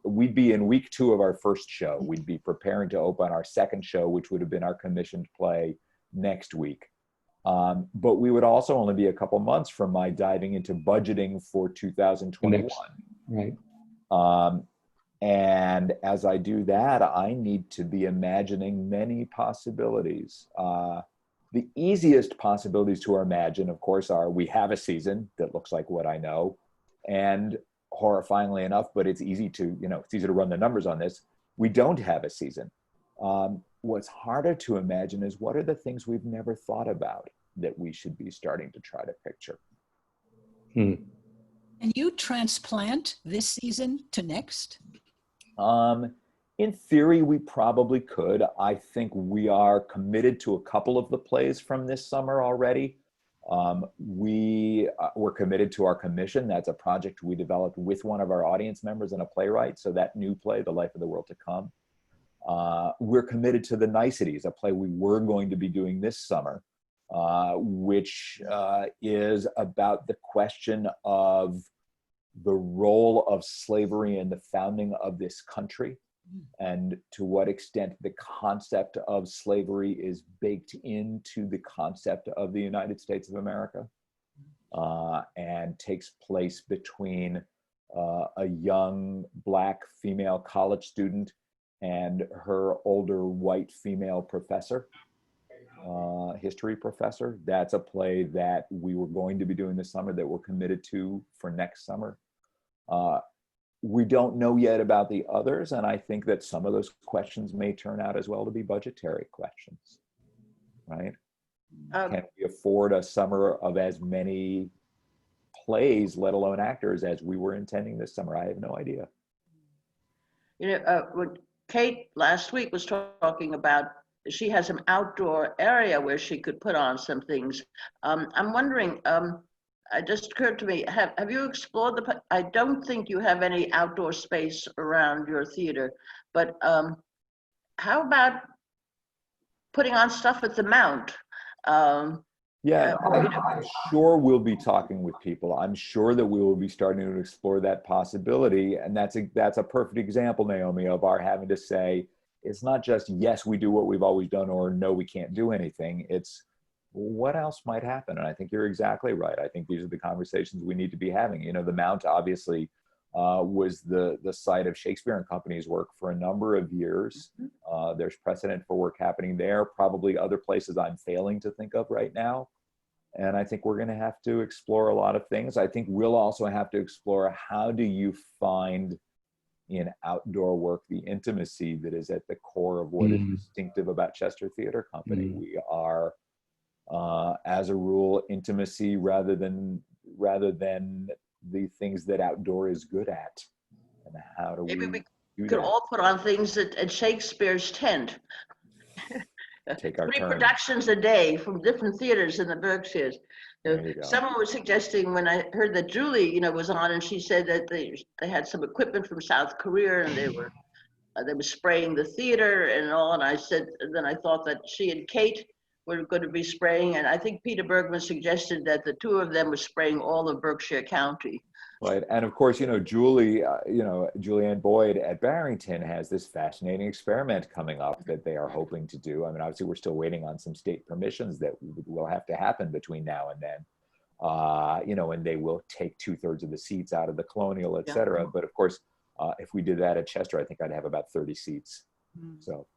we'd be in week 2 of our first show. We'd be preparing to open our second show, which would have been our commissioned play next week. But we would also only be a couple months from my diving into budgeting for 2021. Right. And as I do that, I need to be imagining many possibilities. The easiest possibilities to imagine, of course, are we have a season that looks like what I know, and horrifyingly enough, but it's easy to, you know, it's easy to run the numbers on this, we don't have a season. What's harder to imagine is what are the things we've never thought about that we should be starting to try to picture. Can you transplant this season to next? In theory, we probably could. I think we are committed to a couple of the plays from this summer already. We're committed to our commission. That's a project we developed with one of our audience members and a playwright. So that new play, The Life of the World to Come. We're committed to The Niceties, a play we were going to be doing this summer, which is about the question of the role of slavery in the founding of this country, and to what extent the concept of slavery is baked into the concept of the United States of America, and takes place between a young Black female college student and her older white female professor, history professor. That's a play that we were going to be doing this summer that we're committed to for next summer. We don't know yet about the others, and I think that some of those questions may turn out as well to be budgetary questions, right? Can we afford a summer of as many plays, let alone actors, as we were intending this summer? I have no idea. You know, when Kate last week was talking about, she has an outdoor area where she could put on some things. I'm wondering, it just occurred to me, have you explored I don't think you have any outdoor space around your theater, but how about putting on stuff at the Mount? Yeah, I'm sure we'll be talking with people. I'm sure that we will be starting to explore that possibility. And that's a perfect example, Naomi, of our having to say, it's not just, yes, we do what we've always done, or no, we can't do anything. It's what else might happen? And I think you're exactly right. I think these are the conversations we need to be having. You know, the Mount obviously was the site of Shakespeare and Company's work for a number of years. There's precedent for work happening there, probably other places I'm failing to think of right now. And I think we're going to have to explore a lot of things. I think we'll also have to explore, how do you find in outdoor work the intimacy that is at the core of what is distinctive about Chester Theater Company. We are, as a rule, intimacy rather than the things that outdoor is good at. And how do Maybe we do could that? all put on things at Shakespeare's tent. take our 3 turn. productions a day from different theaters in the Berkshires. There you go. Someone was suggesting when I heard that Julie, was on, and she said that they had some equipment from South Korea, and they were spraying the theater and all. And I said, and then I thought that she and Kate were going to be spraying, and I think Peter Bergman suggested that the 2 of them were spraying all of Berkshire County. Right, and of course, Julianne Boyd at Barrington has this fascinating experiment coming up that they are hoping to do. I mean, obviously, we're still waiting on some state permissions that will have to happen between now and then. And they will take 2/3 of the seats out of the Colonial, et cetera. But of course, if we did that at Chester, I think I'd have about 30 seats. So.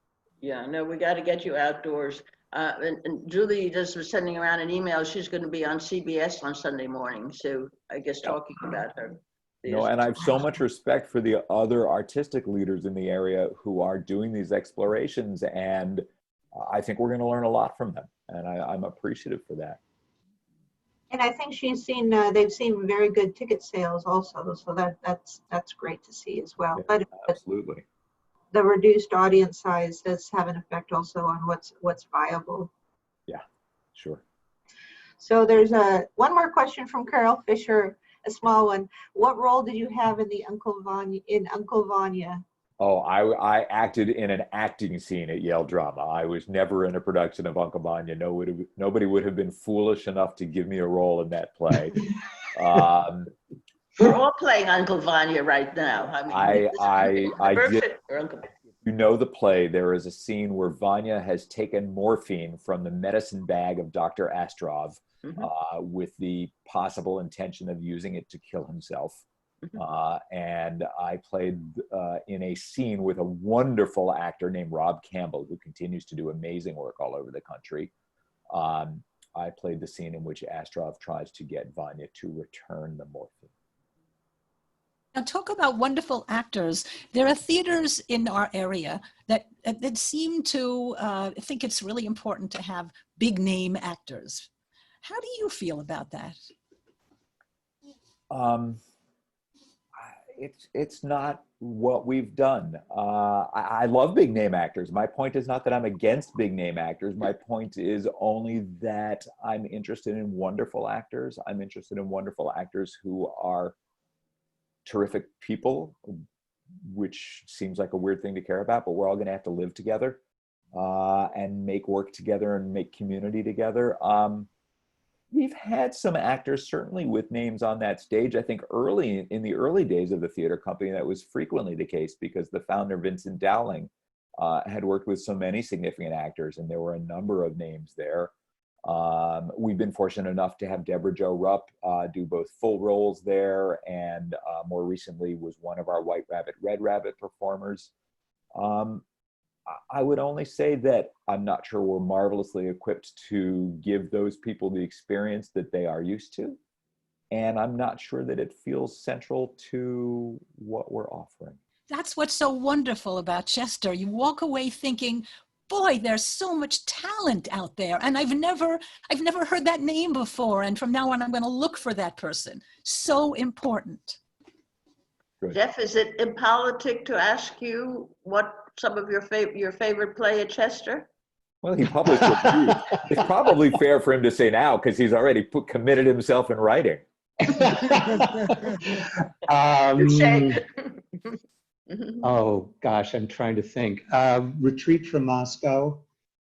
Yeah, no, we got to get you outdoors. And Julie just was sending around an email. She's going to be on CBS on Sunday morning. So I guess talking about her. And I have so much respect for the other artistic leaders in the area who are doing these explorations. And I think we're going to learn a lot from them. And I'm appreciative for that. And I think they've seen very good ticket sales also. So that's great to see as well. Yeah, but absolutely. The reduced audience size does have an effect also on what's viable. Yeah, sure. So there's one more question from Carol Fisher, a small one. What role did you have in Uncle Vanya? Oh, I acted in an acting scene at Yale Drama. I was never in a production of Uncle Vanya. Nobody would have been foolish enough to give me a role in that play. We're all playing Uncle Vanya right now. I did. You know the play. There is a scene where Vanya has taken morphine from the medicine bag of Dr. Astrov with the possible intention of using it to kill himself. And I played in a scene with a wonderful actor named Rob Campbell, who continues to do amazing work all over the country. I played the scene in which Astrov tries to get Vanya to return the morphine. Now, talk about wonderful actors. There are theaters in our area that seem to think it's really important to have big name actors. How do you feel about that? It's not what we've done. I love big name actors. My point is not that I'm against big name actors. My point is only that I'm interested in wonderful actors. I'm interested in wonderful actors who are terrific people, which seems like a weird thing to care about, but we're all going to have to live together and make work together and make community together. We've had some actors certainly with names on that stage. I think in the early days of the theater company, that was frequently the case because the founder, Vincent Dowling, had worked with so many significant actors, and there were a number of names there. We've been fortunate enough to have Deborah Jo Rupp do both full roles there, and more recently was one of our White Rabbit, Red Rabbit performers. I would only say that I'm not sure we're marvelously equipped to give those people the experience that they are used to. And I'm not sure that it feels central to what we're offering. That's what's so wonderful about Chester. You walk away thinking, boy, there's so much talent out there. And I've never heard that name before. And from now on, I'm going to look for that person. So important. Good. Jeff, is it impolitic to ask you what some of your favorite play at Chester? Well, he published reviews. It's probably fair for him to say now because he's already committed himself in writing. Oh gosh, I'm trying to think. Retreat from Moscow,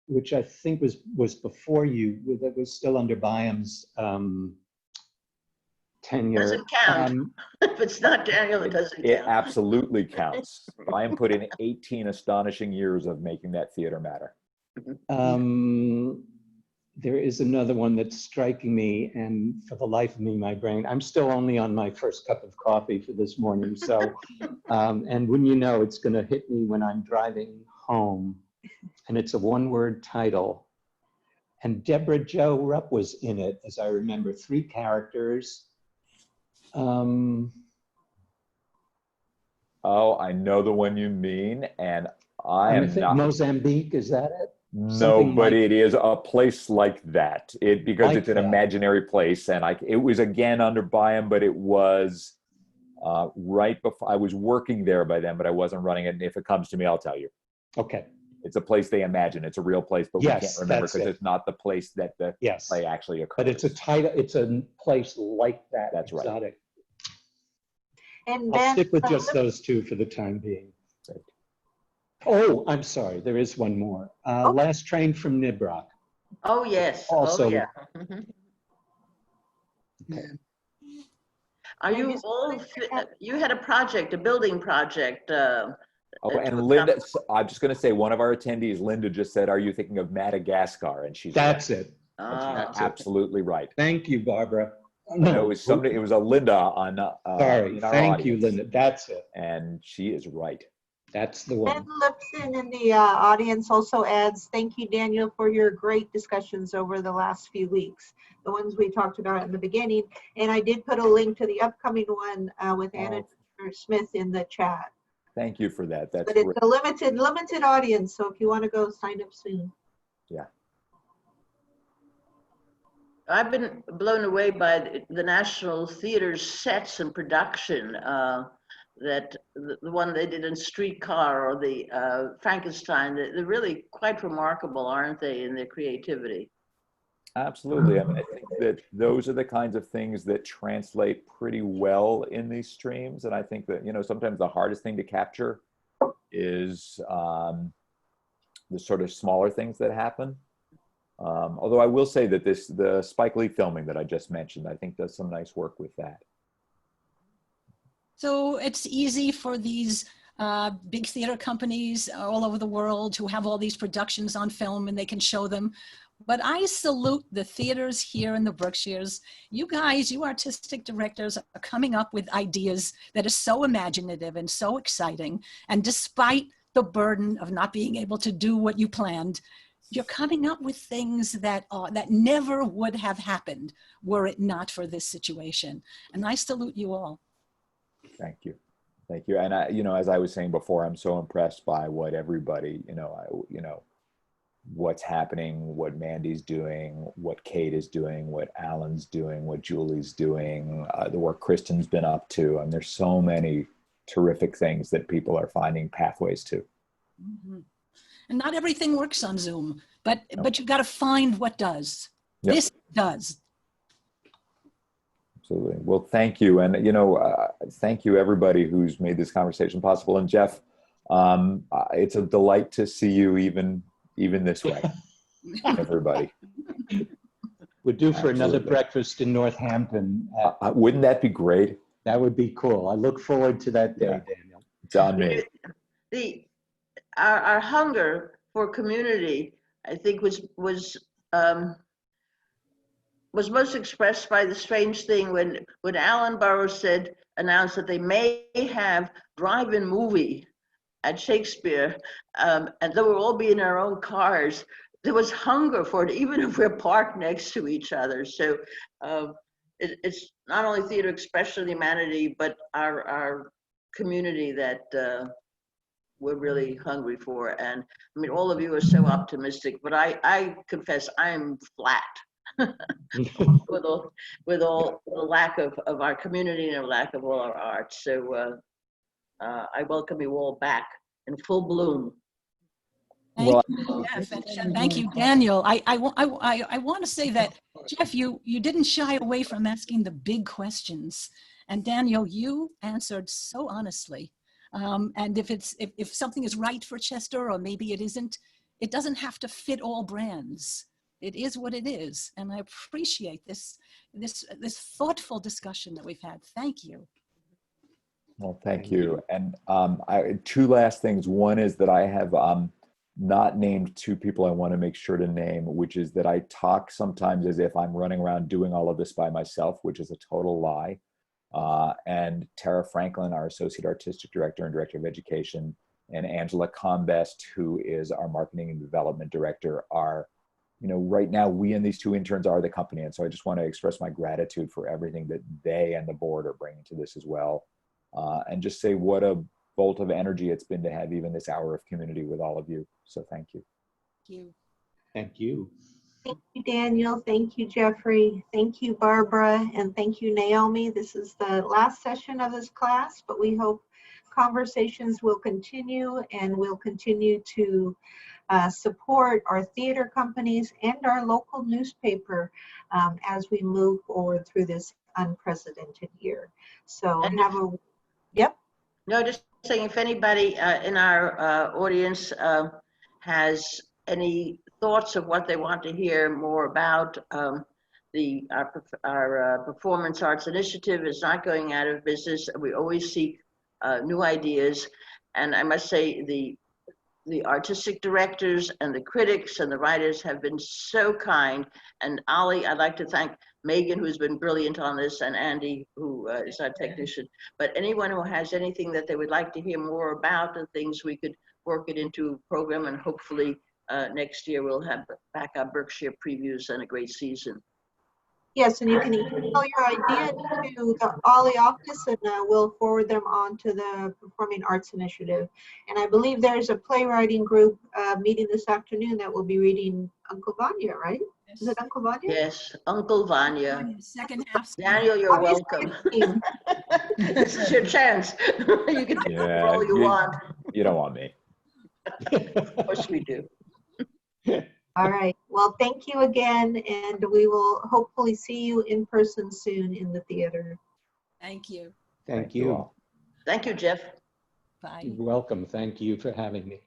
which I think was before you. That was still under Byam's tenure. Doesn't count. If it's not Daniel, it doesn't count. It absolutely counts. Byam put in 18 astonishing years of making that theater matter. There is another one that's striking me, and for the life of me, my brain, I'm still only on my first cup of coffee for this morning. So, and when you know, it's going to hit me when I'm driving home, and it's a one-word title. And Deborah Jo Rupp was in it, as I remember, 3 characters. Oh, I know the one you mean, and I am not. Mozambique, is that it? No, but it is a place like that. Because like it's an that. imaginary place, and it was again under Byam, but it was right before I was working there by then, but I wasn't running it. And if it comes to me, I'll tell you. Okay. It's a place they imagine. It's a real place, but we Yes, can't remember that's because it. it's not the place that the Yes. play actually occurs. But it's a place like that. That's right. Exotic. And I'll Ben, stick with just those two for the time being. Oh, I'm sorry. There is one more. Last train from Nibrock. Oh, yes. Also- Oh, yeah. Mhm. Okay. Are you all, you had a project, a building project. Oh, and Linda, I'm just going to say, one of our attendees, Linda, just said, "Are you thinking of Madagascar?" And she's That's right. it. And she's Ah. absolutely right. Thank you, Barbara. No, it was somebody. It was a Linda on. Sorry. In our Thank you, audience, Linda. That's it. and she is right. That's the Ben one. Lipson in the audience also adds, thank you, Daniel, for your great discussions over the last few weeks, the ones we talked about in the beginning. And I did put a link to the upcoming one with Anna Smith in the chat. Thank you for that. That's But it's great. a limited audience, so if you want to go, sign up soon. Yeah. I've been blown away by the National Theater's sets and production. That the one they did in Streetcar or the Frankenstein, they're really quite remarkable, aren't they, in their creativity? Absolutely. I mean, I think that those are the kinds of things that translate pretty well in these streams. And I think that, sometimes the hardest thing to capture is the sort of smaller things that happen. Although I will say that the Spike Lee filming that I just mentioned, I think does some nice work with that. So it's easy for these big theater companies all over the world who have all these productions on film and they can show them. But I salute the theaters here in the Berkshires. You guys, you artistic directors are coming up with ideas that are so imaginative and so exciting. And despite the burden of not being able to do what you planned, you're coming up with things that never would have happened were it not for this situation. And I salute you all. Thank you. Thank you. And as I was saying before, I'm so impressed by what everybody, what's happening, what Mandy's doing, what Kate is doing, what Alan's doing, what Julie's doing, the work Kristen's been up to. And there's so many terrific things that people are finding pathways to. Mm-hmm. And not everything works on Zoom, but you've got to find what does. Yep. This does. Absolutely. Well, thank you. And, thank you everybody who's made this conversation possible. And Jeff, it's a delight to see you even this way, everybody. We're due for another Absolutely. breakfast in Northampton. Wouldn't that be great? That would be cool. I look forward to that day, Yeah. Daniel. It's on me. Our hunger for community, I think, was most expressed by the strange thing when Alan Burroughs announced that they may have drive-in movie at Shakespeare, and they will all be in our own cars. There was hunger for it, even if we're parked next to each other. So it's not only theater expression of humanity, but our community that we're really hungry for. And I mean, all of you are so optimistic, but I confess I'm flat with all the lack of our community and the lack of all our art. So I welcome you all back in full bloom. Thank you, Jeff, and thank you, Daniel. I want to say that, Jeff, you didn't shy away from asking the big questions. And Daniel, you answered so honestly. And if something is right for Chester or maybe it isn't, it doesn't have to fit all brands. It is what it is. And I appreciate this thoughtful discussion that we've had. Thank you. Well, thank you. And two last things. One is that I have not named two people I want to make sure to name, which is that I talk sometimes as if I'm running around doing all of this by myself, which is a total lie. And Tara Franklin, our Associate Artistic Director and Director of Education, and Angela Combest, who is our Marketing and Development Director, are, right now we and these two interns are the company. And so I just want to express my gratitude for everything that they and the board are bringing to this as well. And just say what a bolt of energy it's been to have even this hour of community with all of you. So thank you. Thank you. Thank you. Thank you, Daniel. Thank you, Jeffrey. Thank you, Barbara. And thank you, Naomi. This is the last session of this class, but we hope conversations will continue and we'll continue to support our theater companies and our local newspaper as we move forward through this unprecedented year. So And have a, yep. No, just saying, if anybody in our audience has any thoughts of what they want to hear more about, our Performance Arts Initiative is not going out of business. We always seek new ideas. And I must say, the artistic directors and the critics and the writers have been so kind. And OLLI, I'd like to thank Megan, who's been brilliant on this, and Andy, who is our technician. But anyone who has anything that they would like to hear more about and things, we could work it into a program, and hopefully next year we'll have back our Berkshire previews and a great season. Yes, and you can email your idea to the OLLI office, and we'll forward them on to the Performing Arts Initiative. And I believe there's a playwriting group meeting this afternoon that will be reading Uncle Vanya, right? Is it Uncle Vanya? Yes, Uncle Vanya. Second half. Daniel, you're Obviously, welcome. This is your chance. You can take the role you want. You don't want me. Of course we do. All right. Well, thank you again, and we will hopefully see you in person soon in the theater. Thank you. Thank you. all. Thank you, Jeff. Bye. You're welcome. Thank you for having me.